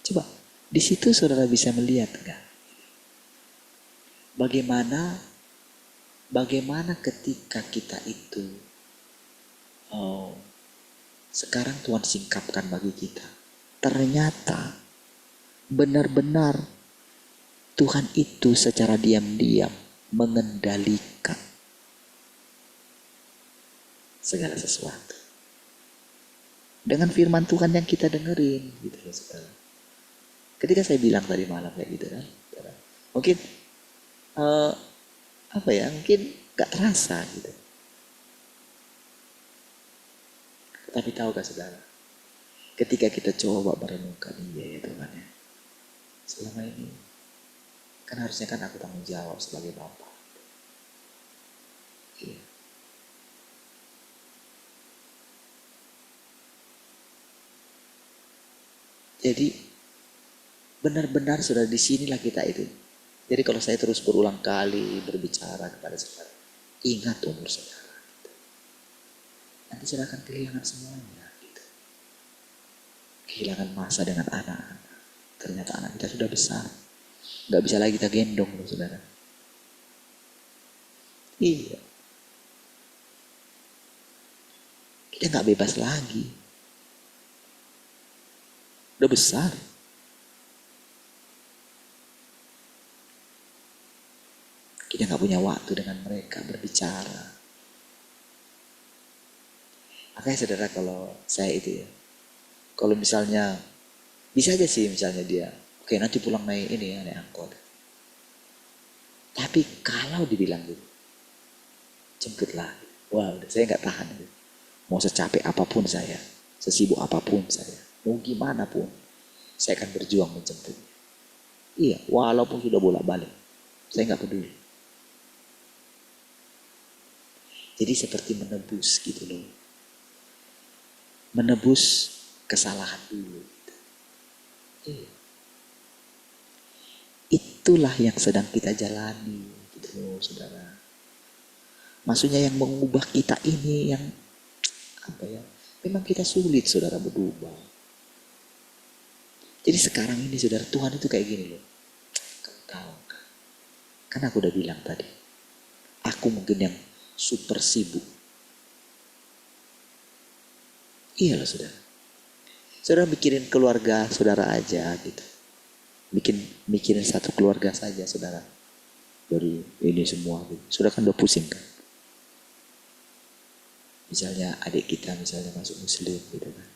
B: Coba, di situ saudara bisa melihat enggak? Bagaimana ketika kita itu sekarang Tuhan singkapkan bagi kita. Ternyata benar-benar Tuhan itu secara diam-diam mengendalikan segala sesuatu. Dengan firman Tuhan yang kita dengerin gitu loh saudara. Ketika saya bilang tadi malam kayak gitu kan, mungkin mungkin gak terasa gitu. Tapi tahukah saudara, ketika kita coba merenungkan ya Tuhan ya, selama ini kan harusnya kan aku tanggung jawab sebagai Bapa. Iya. Jadi benar-benar sudah di sinilah kita itu. Jadi kalau saya terus berulang kali berbicara kepada saudara, ingat umur saudara. Gitu. Nanti saudara akan kehilangan semuanya. Gitu. Kehilangan masa dengan anak-anak. Ternyata anak kita sudah besar. Gak bisa lagi kita gendong loh saudara. Iya. Kita gak bebas lagi. Udah besar. Kita gak punya waktu dengan mereka berbicara. Makanya saudara kalau saya itu ya, kalau misalnya, bisa aja sih misalnya dia, oke nanti pulang naik ini ya, naik angkot. Tapi kalau dibilang gitu, jemputlah. Wah saya gak tahan gitu. Mau secapek apapun saya, sesibuk apapun saya, mau gimana pun, saya akan berjuang menjemputnya. Iya, walaupun sudah bolak-balik, saya gak peduli. Jadi seperti menebus gitu loh. Menebus kesalahan dulu. Iya. Itulah yang sedang kita jalani gitu loh saudara. Maksudnya yang mengubah kita ini yang memang kita sulit saudara berubah. Jadi sekarang ini saudara, Tuhan itu kayak gini loh. Kamu tahu kan aku udah bilang tadi, aku mungkin yang super sibuk. Iya loh saudara. Saudara mikirin keluarga saudara aja gitu. Mikirin satu keluarga saja saudara. Dari ini semua gitu. Saudara kan udah pusing kan. Misalnya adik kita misalnya masuk muslim gitu kan.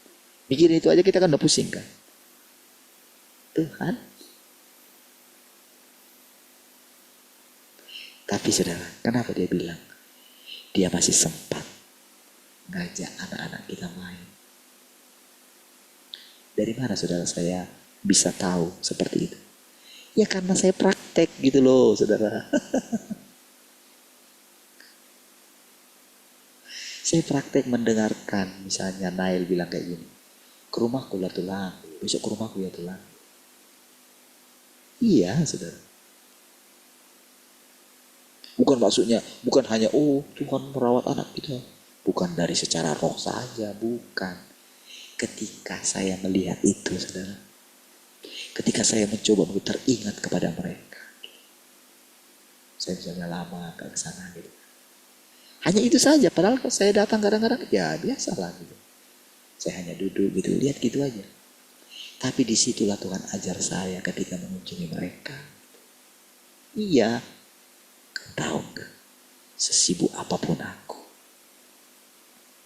B: Mikirin itu aja kita kan udah pusing kan. Tuhan. Tapi saudara, kenapa dia bilang? Dia masih sempat ngajak anak-anak kita main. Dari mana saudara saya bisa tahu seperti itu? Ya karena saya praktek gitu loh saudara. Saya praktek mendengarkan misalnya Nail bilang kayak gini. Ke rumahku lah tulang, besok ke rumahku ya tulang. Iya saudara. Bukan maksudnya, bukan hanya Tuhan merawat anak kita. Bukan dari secara roh saja, bukan. Ketika saya melihat itu saudara. Ketika saya mencoba teringat kepada mereka. Saya misalnya lama ke sana gitu. Hanya itu saja, padahal kalau saya datang kadang-kadang ya biasalah gitu. Saya hanya duduk gitu, lihat gitu aja. Tapi disitulah Tuhan ajar saya ketika mengunjungi mereka. Iya, kau tahu gak? sesibuk apapun aku.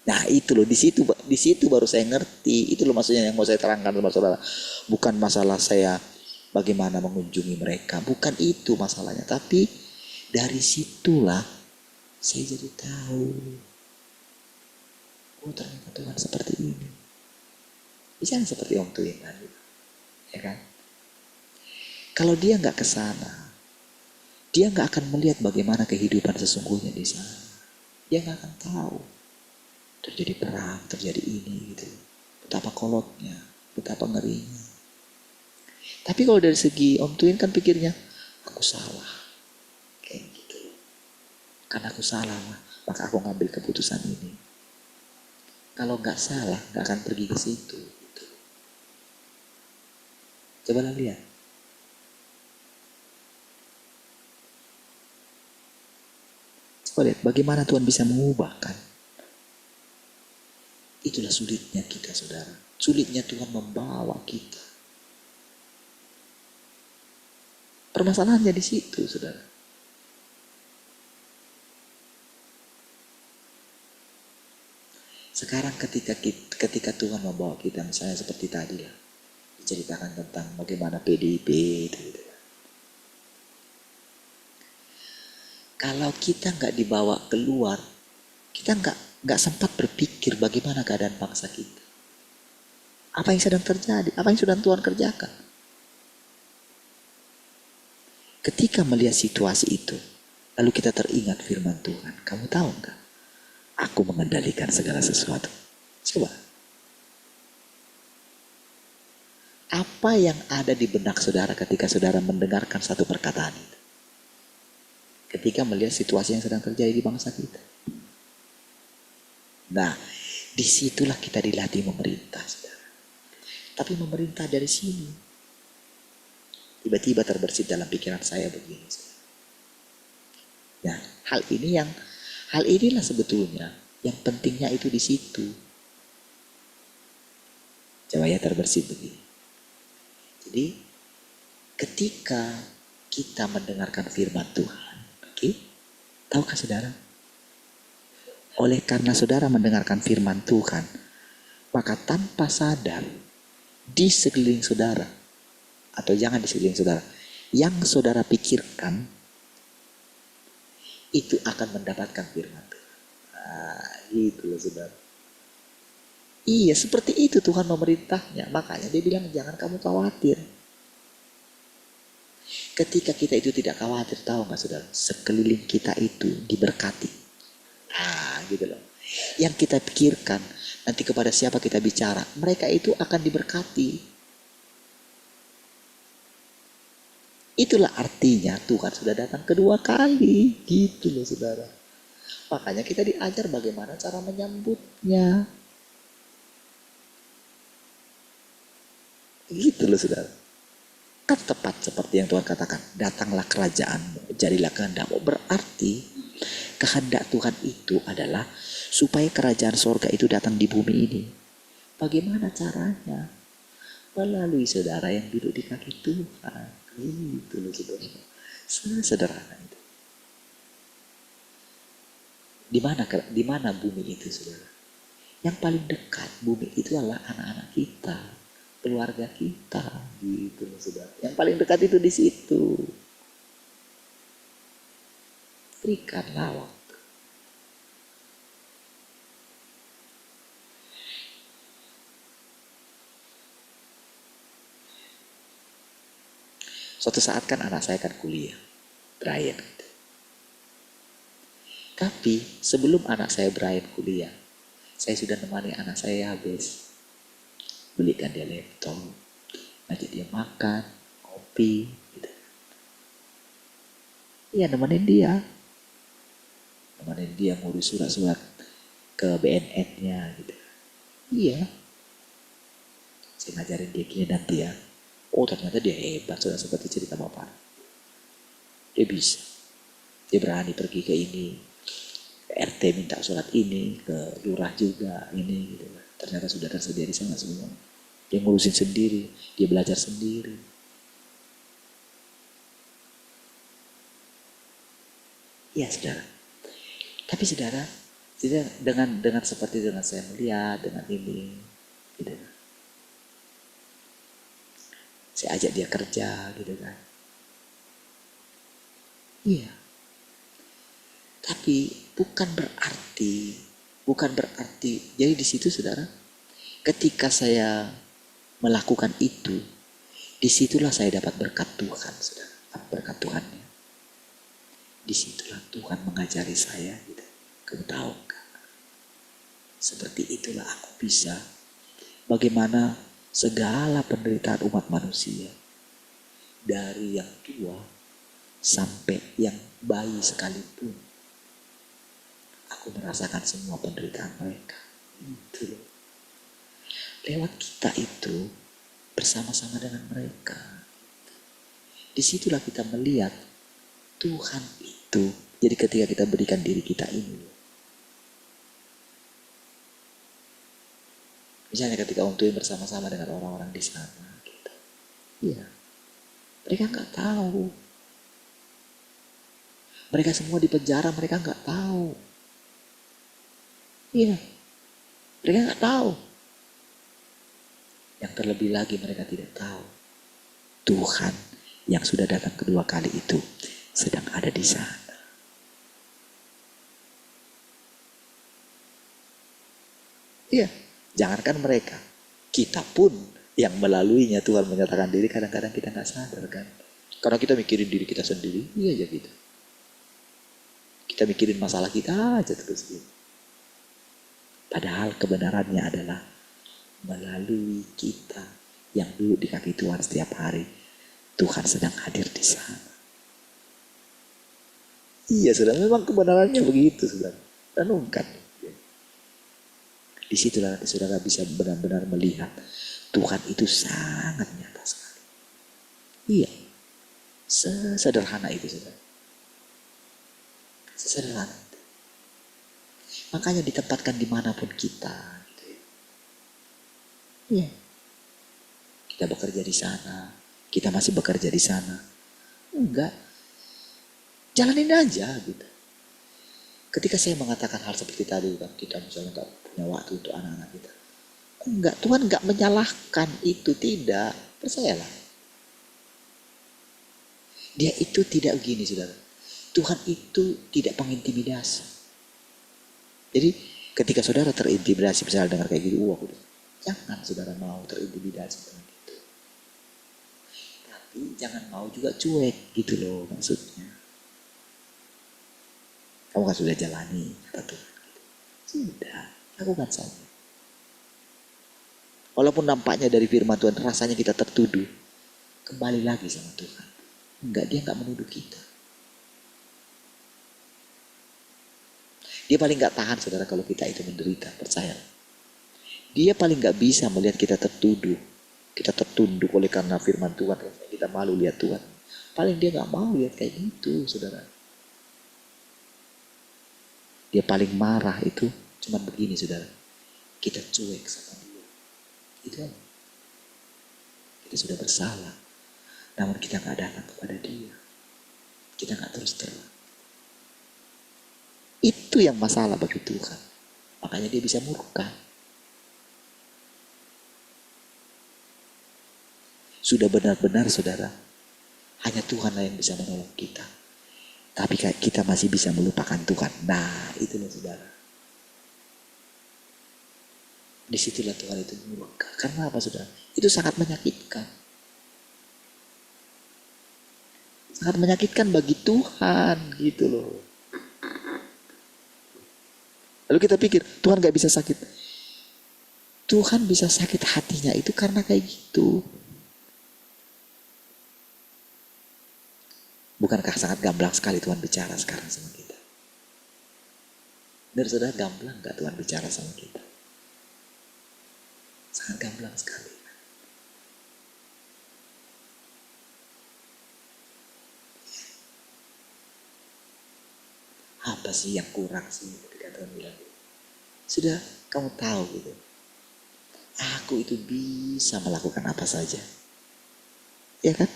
B: Nah itu loh, di situ baru saya ngerti. Itu loh maksudnya yang mau saya terangkan sama saudara. Bukan masalah saya bagaimana mengunjungi mereka, bukan itu masalahnya. Tapi dari situlah saya jadi tahu, oh ternyata Tuhan seperti ini. Bisa seperti Om Tuin tadi, ya kan? Kalau dia nggak ke sana, dia nggak akan melihat bagaimana kehidupan sesungguhnya di sana. Dia nggak akan tahu terjadi perang, terjadi ini gitu. Betapa kolotnya, betapa ngerinya. Tapi kalau dari segi Om Tuin kan pikirnya, aku salah. Kayak gitu. Karena aku salah, maka aku ngambil keputusan ini. Kalau nggak salah, nggak akan pergi ke situ. Gitu. Coba lihat. Coba lihat bagaimana Tuhan bisa mengubahkan. Itulah sulitnya kita, saudara. Sulitnya Tuhan membawa kita. Permasalahannya di situ, saudara. Sekarang ketika Tuhan membawa kita, misalnya seperti tadi lah, diceritakan tentang bagaimana PDIP itu. Gitu. Kalau kita nggak dibawa keluar, kita nggak sempat berpikir bagaimana keadaan bangsa kita. Apa yang sedang terjadi? Apa yang sudah Tuhan kerjakan? Ketika melihat situasi itu, lalu kita teringat firman Tuhan. Kamu tahu nggak? Aku mengendalikan segala sesuatu. Coba. Apa yang ada di benak saudara ketika saudara mendengarkan satu perkataan itu? Ketika melihat situasi yang sedang terjadi di bangsa kita. Nah, disitulah kita dilatih memerintah, saudara. Tapi memerintah dari sini. Tiba-tiba terbersit dalam pikiran saya begini. Nah, hal inilah sebetulnya yang pentingnya itu di situ. Coba ya terbersit begini. Jadi, ketika kita mendengarkan firman Tuhan, oke? Tahukah saudara? Oleh karena saudara mendengarkan firman Tuhan, maka tanpa sadar di sekeliling saudara, atau jangan di sekeliling saudara, yang saudara pikirkan itu akan mendapatkan firman Tuhan. Nah, itu loh saudara. Iya, seperti itu Tuhan memerintahnya. Makanya dia bilang jangan kamu khawatir. Ketika kita itu tidak khawatir, tahu nggak saudara? Sekeliling kita itu diberkati. Ah, gitu loh. Yang kita pikirkan, nanti kepada siapa kita bicara, mereka itu akan diberkati. Itulah artinya Tuhan sudah datang kedua kali. Gitu loh saudara. Makanya kita diajar bagaimana cara menyambutnya. Gitu loh saudara. Kan tepat seperti yang Tuhan katakan. Datanglah kerajaanmu, jadilah kehendakmu. Berarti kehendak Tuhan itu adalah supaya kerajaan sorga itu datang di bumi ini. Bagaimana caranya? Melalui saudara yang duduk di kaki Tuhan. Gitu loh saudara. Sederhana itu. Di mana bumi itu saudara? Yang paling dekat bumi itu adalah anak-anak kita, keluarga kita, gitu loh saudara. Yang paling dekat itu di situ. Berikanlah waktu. Suatu saat kan anak saya kan kuliah, Brian. Gitu. Tapi sebelum anak saya Brian kuliah, saya sudah nemani anak saya habis. Belikan dia laptop, ngajak dia makan, kopi, gitu. Iya nemenin dia. Nemenin dia ngurus surat-surat ke BNN-nya gitu. Iya. Saya ngajarin dia gini nanti ya. Oh ternyata dia hebat, sudah seperti cerita Bapak. Dia bisa. Dia berani pergi ke ini. Ke RT minta surat ini, ke lurah juga ini gitu. Ternyata sudah tersedia di sana semua. Dia ngurusin sendiri, dia belajar sendiri. Iya saudara. Tapi saudara, dengan seperti dengan saya melihat, dengan ini, gitu. Saya ajak dia kerja, gitu kan. Iya. Tapi bukan berarti. Jadi di situ saudara, ketika saya melakukan itu, disitulah saya dapat berkat Tuhan, saudara. Berkat Tuhannya. Disitulah Tuhan mengajari saya, gitu. Kamu tahu kan? Seperti itulah aku bisa. Bagaimana segala penderitaan umat manusia, dari yang tua sampai yang bayi sekalipun, aku merasakan semua penderitaan mereka. Itu loh. Lewat kita itu bersama-sama dengan mereka. Disitulah kita melihat Tuhan itu. Jadi ketika kita berikan diri kita ini, misalnya ketika Om Tuin bersama-sama dengan orang-orang di sana, gitu. Iya, mereka nggak tahu. Mereka semua di penjara, mereka nggak tahu. Iya, mereka nggak tahu. Yang terlebih lagi mereka tidak tahu Tuhan yang sudah datang kedua kali itu sedang ada di sana. Iya, jangankan mereka, kita pun yang melaluinya Tuhan menyatakan diri, kadang-kadang kita nggak sadar kan. Karena kita mikirin diri kita sendiri, iya aja gitu. Kita mikirin masalah kita aja terus gitu. Padahal kebenarannya adalah melalui kita yang duduk di kaki Tuhan setiap hari, Tuhan sedang hadir di sana. Iya saudara, memang kebenarannya begitu saudara. Renungkan. Disitulah nanti saudara bisa benar-benar melihat Tuhan itu sangat nyata sekali. Iya, sesederhana itu saudara. Sesederhana itu. Makanya ditempatkan dimanapun kita. Gitu ya. Iya. Kita bekerja di sana, kita masih bekerja di sana. Enggak, jalanin aja gitu. Ketika saya mengatakan hal seperti tadi, kan kita misalnya nggak punya waktu untuk anak-anak kita. Enggak, Tuhan nggak menyalahkan itu, tidak. Percayalah. Dia itu tidak begini, saudara. Tuhan itu tidak mengintimidasi. Jadi ketika saudara terintimidasi, misalnya dengar kayak gitu, jangan saudara mau terintimidasi dengan itu. Tapi jangan mau juga cuek, gitu loh maksudnya. Kamu kan sudah jalani kata Tuhan. Sudah, lakukan saja. Walaupun nampaknya dari firman Tuhan rasanya kita tertuduh, kembali lagi sama Tuhan. Enggak, dia enggak menuduh kita. Dia paling enggak tahan saudara kalau kita itu menderita, percaya. Dia paling enggak bisa melihat kita tertuduh, kita tertunduk oleh karena firman Tuhan, kita malu lihat Tuhan. Paling dia enggak mau lihat kayak gitu saudara. Dia paling marah itu cuma begini saudara. Kita cuek sama dia. Itu aja. Kita sudah bersalah. Namun kita gak datang kepada dia. Kita gak terus terang. Itu yang masalah bagi Tuhan. Makanya dia bisa murka. Sudah benar-benar saudara, hanya Tuhanlah yang bisa menolong kita. Tapi kita masih bisa melupakan Tuhan. Nah, itulah saudara. Disitulah Tuhan itu murka. Karena apa saudara? Itu sangat menyakitkan. Sangat menyakitkan bagi Tuhan, gitu loh. Lalu kita pikir, Tuhan gak bisa sakit. Tuhan bisa sakit hatinya itu karena kayak gitu. Bukankah sangat gamblang sekali Tuhan bicara sekarang sama kita? Benar saudara, gamblang gak Tuhan bicara sama kita? Sangat gamblang sekali. Apa sih yang kurang sih ketika Tuhan bilang gitu? Sudah kamu tahu gitu. Aku itu bisa melakukan apa saja. Ya kan?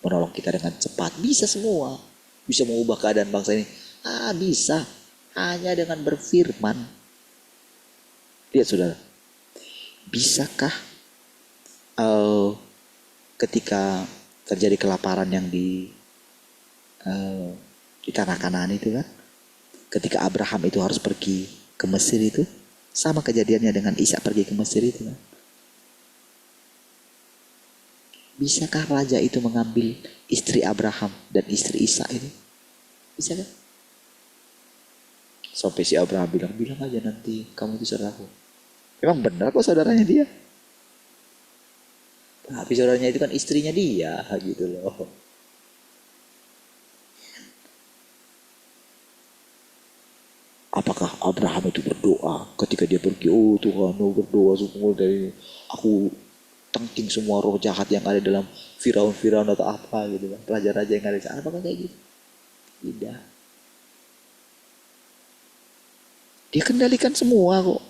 B: Menolong kita dengan cepat. Bisa semua. Bisa mengubah keadaan bangsa ini. Bisa. Hanya dengan berfirman. Lihat saudara, bisakah ketika terjadi kelaparan yang di tanah Kanaan itu kan, ketika Abraham itu harus pergi ke Mesir itu, sama kejadiannya dengan Ishak pergi ke Mesir itu kan. Bisakah raja itu mengambil istri Abraham dan istri Ishak itu? Bisa kan? Sampai si Abraham bilang aja nanti kamu itu saudaraku. Memang benar kok saudaranya dia. Tapi saudaranya itu kan istrinya dia gitu loh. Apakah Abraham itu berdoa ketika dia pergi, oh Tuhan, oh berdoa semua dari aku tangking semua roh jahat yang ada dalam Firaun atau apa gitu kan, raja-raja yang ada di sana. Apakah kayak gitu? Tidak. Dia kendalikan semua kok.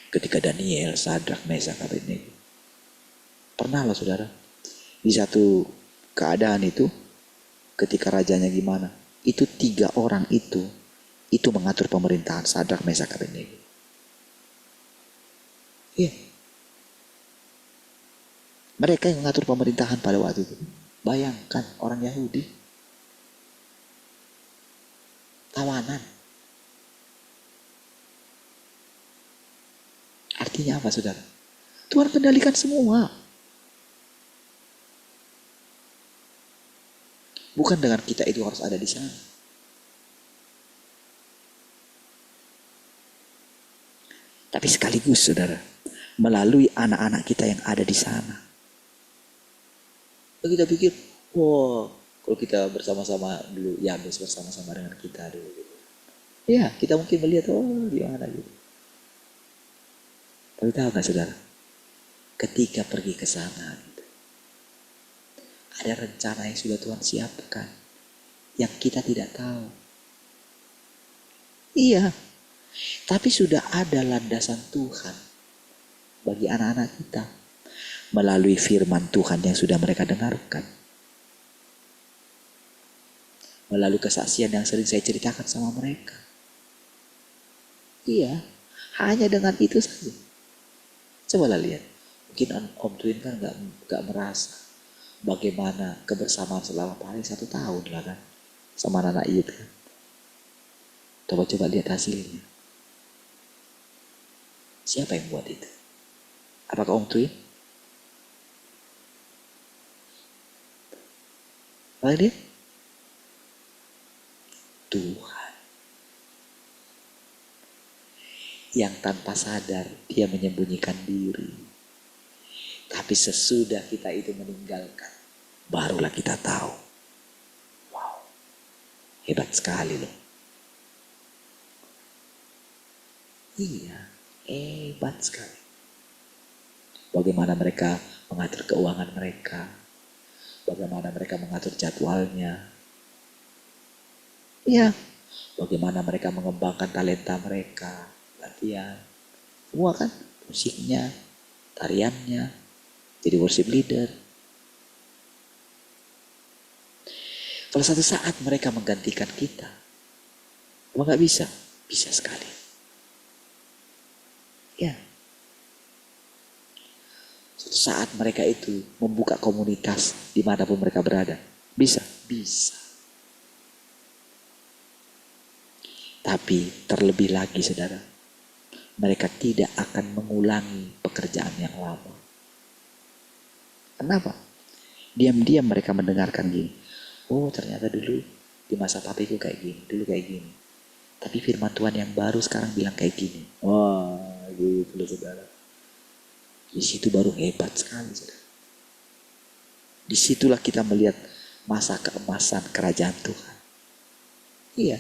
B: Ketika Daniel, Sadrak, Mesak, Abednego, pernah lah saudara, di satu keadaan itu, ketika rajanya gimana, itu 3 orang itu mengatur pemerintahan, Sadrak, Mesak, Abednego. Iya. Mereka yang mengatur pemerintahan pada waktu itu. Bayangkan orang Yahudi, tawanan. Artinya apa saudara? Tuhan kendalikan semua. Bukan dengan kita itu harus ada di sana. Tapi sekaligus saudara, melalui anak-anak kita yang ada di sana. Kita pikir, wah kalau kita bersama-sama dulu, ya bersama-sama dengan kita dulu. Ya kita mungkin melihat, oh gimana gitu. Tapi tahu gak saudara, ketika pergi ke sana gitu, ada rencana yang sudah Tuhan siapkan yang kita tidak tahu. Iya, tapi sudah ada landasan Tuhan bagi anak-anak kita melalui firman Tuhan yang sudah mereka dengarkan, melalui kesaksian yang sering saya ceritakan sama mereka. Iya, hanya dengan itu saja. Cobalah lihat, mungkin Om Twin kan gak merasa bagaimana kebersamaan selama paling 1 tahun lah kan, sama anak Iyut kan. Coba lihat hasilnya. Siapa yang buat itu? Apakah Om Twin? Apakah dia? Tuhan. Yang tanpa sadar dia menyembunyikan diri. Tapi sesudah kita itu meninggalkan, barulah kita tahu. Wow, hebat sekali loh. Iya, hebat sekali. Bagaimana mereka mengatur keuangan mereka, bagaimana mereka mengatur jadwalnya. Iya, bagaimana mereka mengembangkan talenta mereka, latihan, semua kan, musiknya, tariannya, jadi worship leader. Kalau satu saat mereka menggantikan kita, apa gak bisa? Bisa sekali. Ya. Suatu saat mereka itu membuka komunitas dimanapun mereka berada. Bisa? Bisa. Tapi terlebih lagi saudara, mereka tidak akan mengulangi pekerjaan yang lama. Kenapa? Diam-diam mereka mendengarkan gini. Oh ternyata dulu di masa papiku kayak gini, dulu kayak gini. Tapi firman Tuhan yang baru sekarang bilang kayak gini. Wah gitu loh saudara. Di situ baru hebat sekali saudara. Disitulah kita melihat masa keemasan kerajaan Tuhan. Iya.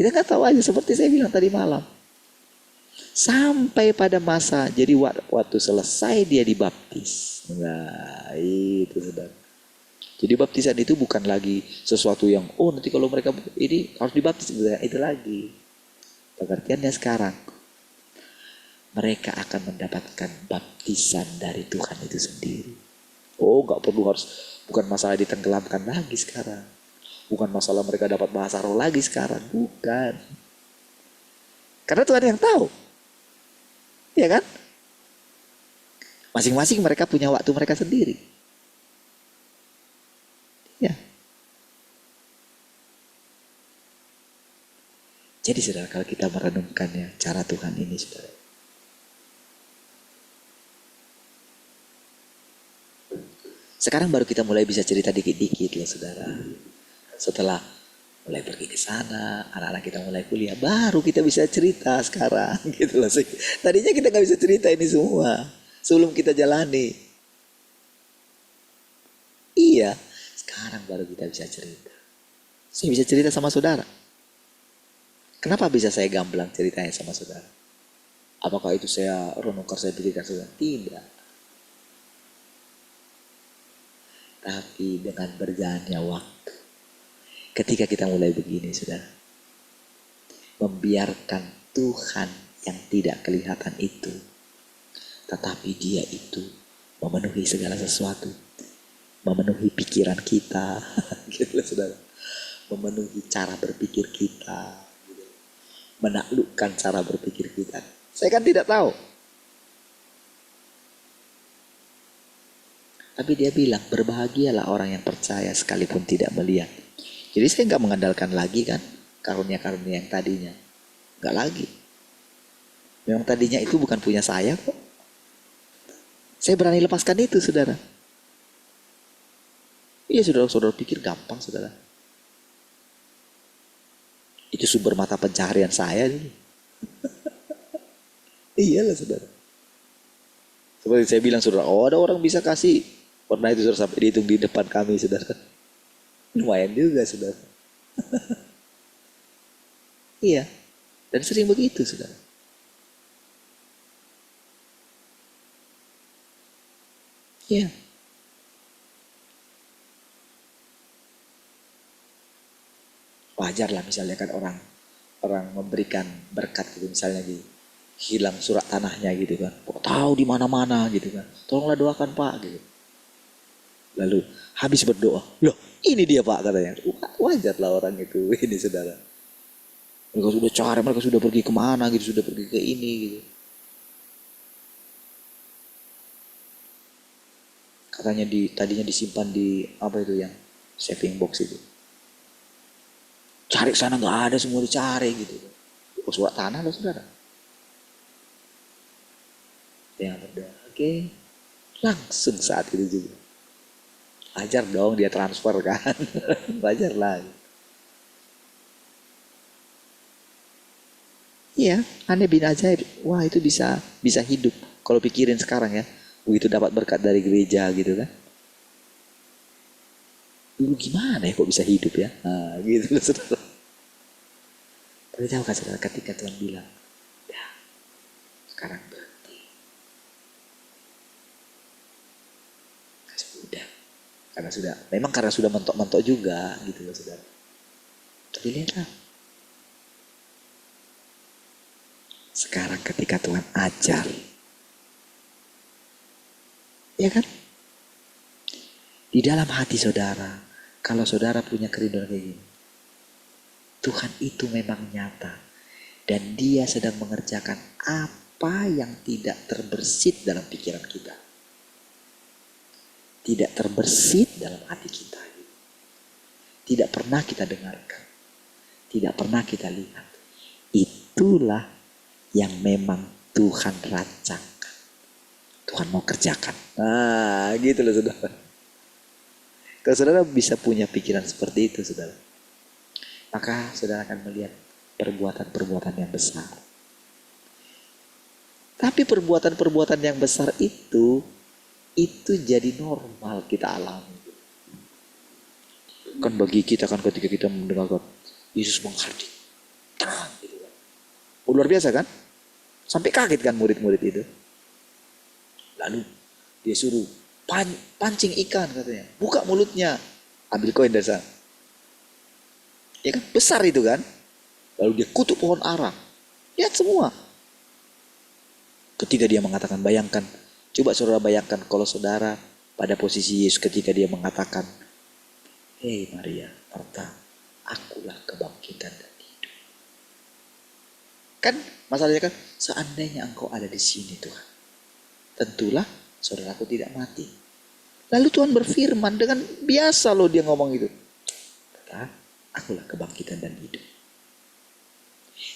B: Kita gak tahu aja seperti saya bilang tadi malam. Sampai pada masa, jadi waktu selesai dia dibaptis. Nah itu saudara. Jadi baptisan itu bukan lagi sesuatu yang, oh nanti kalau mereka ini harus dibaptis. Itu lagi. Pengertiannya sekarang. Mereka akan mendapatkan baptisan dari Tuhan itu sendiri. Oh gak perlu harus, bukan masalah ditenggelamkan lagi sekarang. Bukan masalah mereka dapat bahasa roh lagi sekarang, bukan. Karena Tuhan yang tahu. Iya kan? Masing-masing mereka punya waktu mereka sendiri. Ya. Jadi saudara, kalau kita merenungkannya, cara Tuhan ini saudara. Sekarang baru kita mulai bisa cerita dikit-dikit loh saudara. Setelah mulai pergi ke sana, anak-anak kita mulai kuliah, baru kita bisa cerita sekarang gitu loh. Tadinya kita nggak bisa cerita ini semua sebelum kita jalani. Iya, sekarang baru kita bisa cerita. Saya bisa cerita sama saudara. Kenapa bisa saya gamblang ceritanya sama saudara? Apakah itu saya renungkan, saya pikirkan saudara? Tidak. Tapi dengan berjalannya waktu, ketika kita mulai begini saudara, membiarkan Tuhan yang tidak kelihatan itu, tetapi dia itu memenuhi segala sesuatu, memenuhi pikiran kita, gitu saudara, memenuhi cara berpikir kita, gitu. Menaklukkan cara berpikir kita. Saya kan tidak tahu, tapi dia bilang berbahagialah orang yang percaya sekalipun tidak melihat. Jadi saya nggak mengandalkan lagi kan karunia-karunia yang tadinya, nggak lagi. Memang tadinya itu bukan punya saya kok. Saya berani lepaskan itu saudara. Iya saudara-saudara pikir gampang saudara. Itu sumber mata pencaharian saya dulu. Iyalah saudara. Seperti saya bilang saudara, oh ada orang bisa kasih. Pernah itu saudara sampai dihitung di depan kami saudara. Lumayan juga saudara. Iya. Dan sering begitu saudara. Iya. Wajar lah misalnya kan orang memberikan berkat gitu, misalnya gitu, hilang surat tanahnya gitu kan, kok tahu di mana-mana gitu kan, tolonglah doakan Pak gitu. Lalu habis berdoa, loh ini dia Pak katanya. Wajar lah orang itu ini saudara. Mereka sudah cari, mereka sudah pergi kemana gitu, sudah pergi ke ini gitu. Katanya tadinya disimpan di apa itu yang saving box itu. Cari sana nggak ada, semua dicari gitu. Oh, surat tanah loh saudara. Yang berdoa, oke. Langsung saat itu juga. Wajar dong dia transfer kan. Wajar lah. Iya, aneh bin ajaib. Wah itu bisa hidup. Kalau pikirin sekarang ya, begitu dapat berkat dari gereja gitu kan. Dulu gimana ya kok bisa hidup ya? Nah, gitu loh saudara. Tapi tahu kan saudara, ketika Tuhan bilang, ya sekarang berhenti. Sudah. Karena sudah mentok-mentok juga gitu loh saudara. Tapi lihatlah. Sekarang ketika Tuhan ajar, ya kan? Di dalam hati saudara, kalau saudara punya kerinduan kayak gini, Tuhan itu memang nyata. Dan dia sedang mengerjakan apa yang tidak terbersit dalam pikiran kita. Tidak terbersit dalam hati kita. Tidak pernah kita dengarkan. Tidak pernah kita lihat. Itulah yang memang Tuhan rancangkan. Tuhan mau kerjakan. Nah gitu loh saudara. Kalau saudara bisa punya pikiran seperti itu saudara, maka saudara akan melihat perbuatan-perbuatan yang besar. Tapi perbuatan-perbuatan yang besar itu jadi normal kita alami. Kan bagi kita kan ketika kita mendengarkan Yesus menghardik, terang gitu kan. Oh, luar biasa kan? Sampai kaget kan murid-murid itu. Lalu dia suruh pancing ikan katanya, buka mulutnya, ambil koin dari sana. Ya kan, besar itu kan. Lalu dia kutuk pohon ara. Lihat semua. Ketika dia mengatakan, bayangkan, coba saudara bayangkan kalau saudara pada posisi Yesus ketika dia mengatakan, hei Maria, Marta, akulah kebangkitan dan hidup. Kan masalahnya kan, seandainya engkau ada di sini Tuhan, tentulah saudaraku tidak mati. Lalu Tuhan berfirman dengan biasa loh dia ngomong itu. Kata, akulah kebangkitan dan hidup.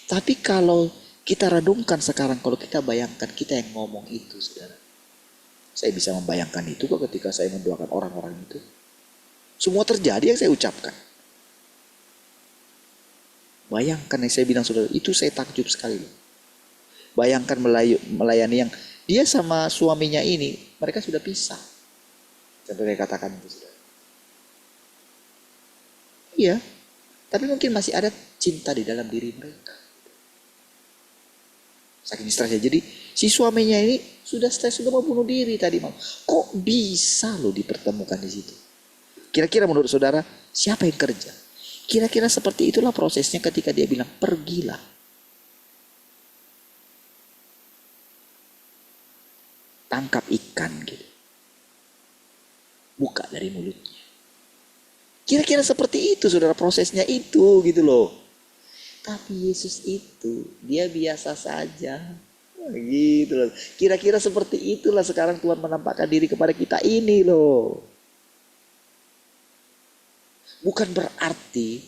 B: Tapi kalau kita renungkan sekarang, kalau kita bayangkan kita yang ngomong itu, saudara. Saya bisa membayangkan itu kok ketika saya mendoakan orang-orang itu. Semua terjadi yang saya ucapkan. Bayangkan yang saya bilang saudara, itu saya takjub sekali loh. Bayangkan melayani yang dia sama suaminya ini, mereka sudah pisah. Contoh saya katakan itu saudara. Iya, tapi mungkin masih ada cinta di dalam diri mereka. Saking stresnya. Jadi si suaminya ini sudah stres, sudah mau bunuh diri tadi malam. Kok bisa loh dipertemukan di situ? Kira-kira menurut saudara siapa yang kerja? Kira-kira seperti itulah prosesnya ketika dia bilang pergilah. Tangkap ikan gitu. Buka dari mulutnya. Kira-kira seperti itu saudara, prosesnya itu gitu loh. Tapi Yesus itu dia biasa saja. Gitu loh. Kira-kira seperti itulah sekarang Tuhan menampakkan diri kepada kita ini loh. Bukan berarti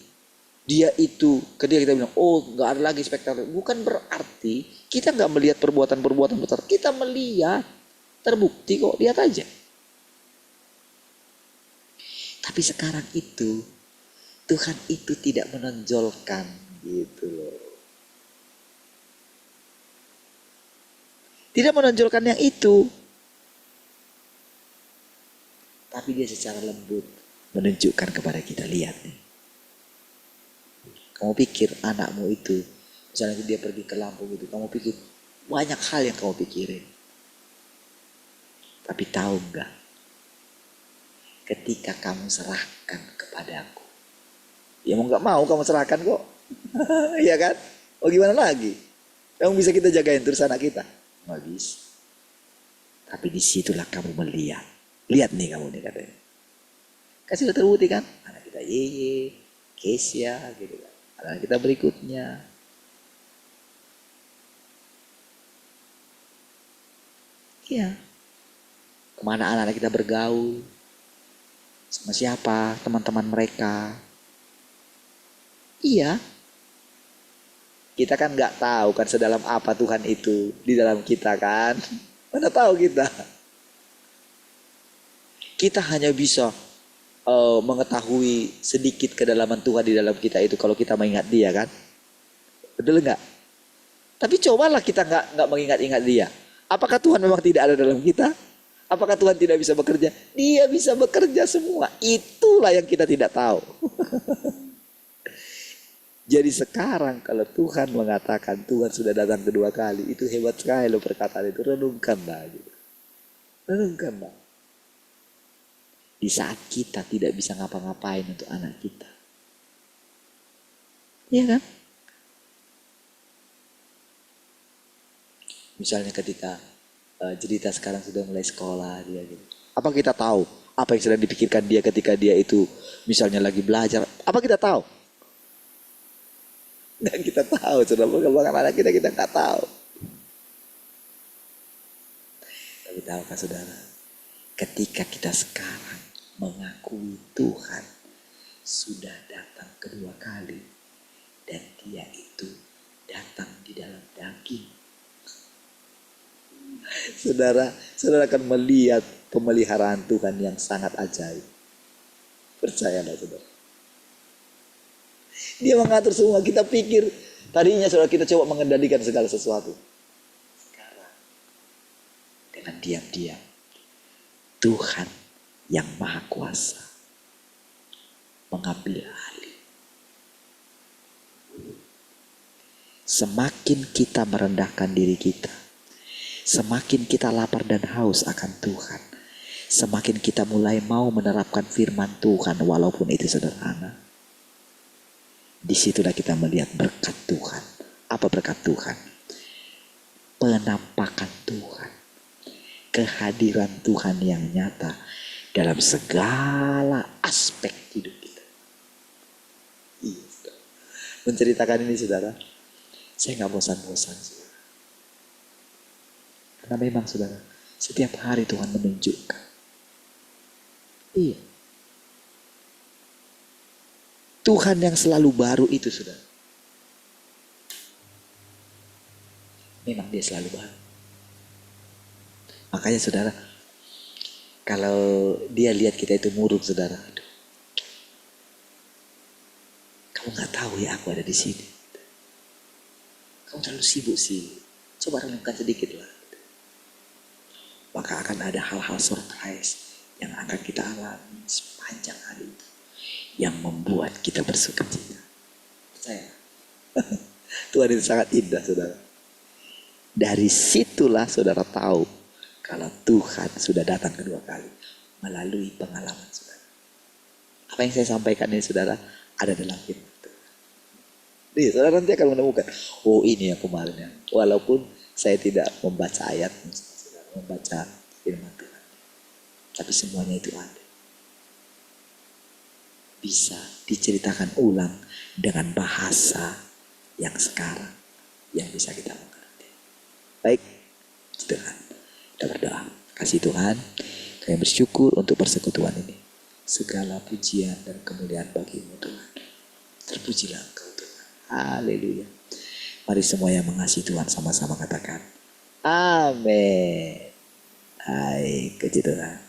B: dia itu ketika kita bilang oh nggak ada lagi spektakuler. Bukan berarti kita nggak melihat perbuatan-perbuatan besar. Kita melihat, terbukti kok, lihat aja. Tapi sekarang itu Tuhan itu tidak menonjolkan gitu loh. Tidak menonjolkan yang itu. Tapi dia secara lembut menunjukkan kepada kita, lihat nih. Kamu pikir anakmu itu, misalnya dia pergi ke Lampung gitu, kamu pikir banyak hal yang kamu pikirin. Tapi tahu enggak? Ketika kamu serahkan kepadaku, ya mau nggak mau kamu serahkan kok. Iya kan? Oh gimana lagi? Kamu bisa kita jagain terus anak kita? Nggak bisa. Tapi disitulah kamu melihat. Lihat nih kamu nih katanya. Kan sudah terbukti kan? Anak kita Yeye, Kesia gitu kan. Anak kita berikutnya. Iya. Kemana anak-anak kita bergaul? Sama siapa? Teman-teman mereka. Iya. Kita kan nggak tahu kan sedalam apa Tuhan itu di dalam kita kan. Mana tahu kita. Kita hanya bisa mengetahui sedikit kedalaman Tuhan di dalam kita itu kalau kita mengingat dia kan. Betul nggak? Tapi cobalah kita nggak mengingat-ingat dia. Apakah Tuhan memang tidak ada dalam kita? Apakah Tuhan tidak bisa bekerja? Dia bisa bekerja semua. Itulah yang kita tidak tahu. Jadi sekarang kalau Tuhan mengatakan Tuhan sudah datang kedua kali, itu hebat sekali loh perkataan itu. Renungkanlah gitu. Renungkanlah. Di saat kita tidak bisa ngapa-ngapain untuk anak kita. Iya kan? Misalnya ketika Jelita sekarang sudah mulai sekolah dia gitu. Apa kita tahu apa yang sedang dipikirkan dia ketika dia itu misalnya lagi belajar? Apa kita tahu? Nggak kita tahu, saudara. Perkembangan anak kita nggak tahu. Tapi tahukah saudara, ketika kita sekarang mengakui Tuhan sudah datang kedua kali dan dia itu datang di dalam daging, saudara akan melihat pemeliharaan Tuhan yang sangat ajaib. Percayalah saudara. Dia mengatur semua. Kita pikir tadinya saudara kita coba mengendalikan segala sesuatu. Sekarang dengan diam-diam Tuhan yang Maha Kuasa mengambil alih. Semakin kita merendahkan diri kita, semakin kita lapar dan haus akan Tuhan, semakin kita mulai mau menerapkan firman Tuhan walaupun itu sederhana. Disitulah kita melihat berkat Tuhan. Apa berkat Tuhan? Penampakan Tuhan. Kehadiran Tuhan yang nyata dalam segala aspek hidup kita. Iya, saudara. Menceritakan ini saudara, saya nggak bosan-bosan saudara. Karena memang saudara, setiap hari Tuhan menunjukkan. Iya. Tuhan yang selalu baru itu saudara. Memang dia selalu baru. Makanya saudara, kalau dia lihat kita itu muruk saudara, aduh, kamu nggak tahu ya aku ada di sini. Kamu terlalu sibuk sih. Coba renungkan sedikit lah. Maka akan ada hal-hal surprise yang akan kita alami sepanjang hari itu, yang membuat kita bersuka cita. Percaya? Tuhan itu sangat indah saudara. Dari situlah saudara tahu kalau Tuhan sudah datang kedua kali melalui pengalaman saudara. Apa yang saya sampaikan ini saudara ada dalam firman Tuhan. Nih, saudara nanti akan menemukan, oh ini yang kemarin ya. Walaupun saya tidak membaca ayat, saudara membaca firman Tuhan, tapi semuanya itu ada. Bisa diceritakan ulang dengan bahasa yang sekarang yang bisa kita mengerti. Baik, Tuhan, kita berdoa. Kasih Tuhan, kami bersyukur untuk persekutuan ini. Segala pujian dan kemuliaan bagi-Mu Tuhan. Terpujilah Engkau Tuhan. Haleluya. Mari semua yang mengasihi Tuhan sama-sama katakan, amin. Hai, puji Tuhan.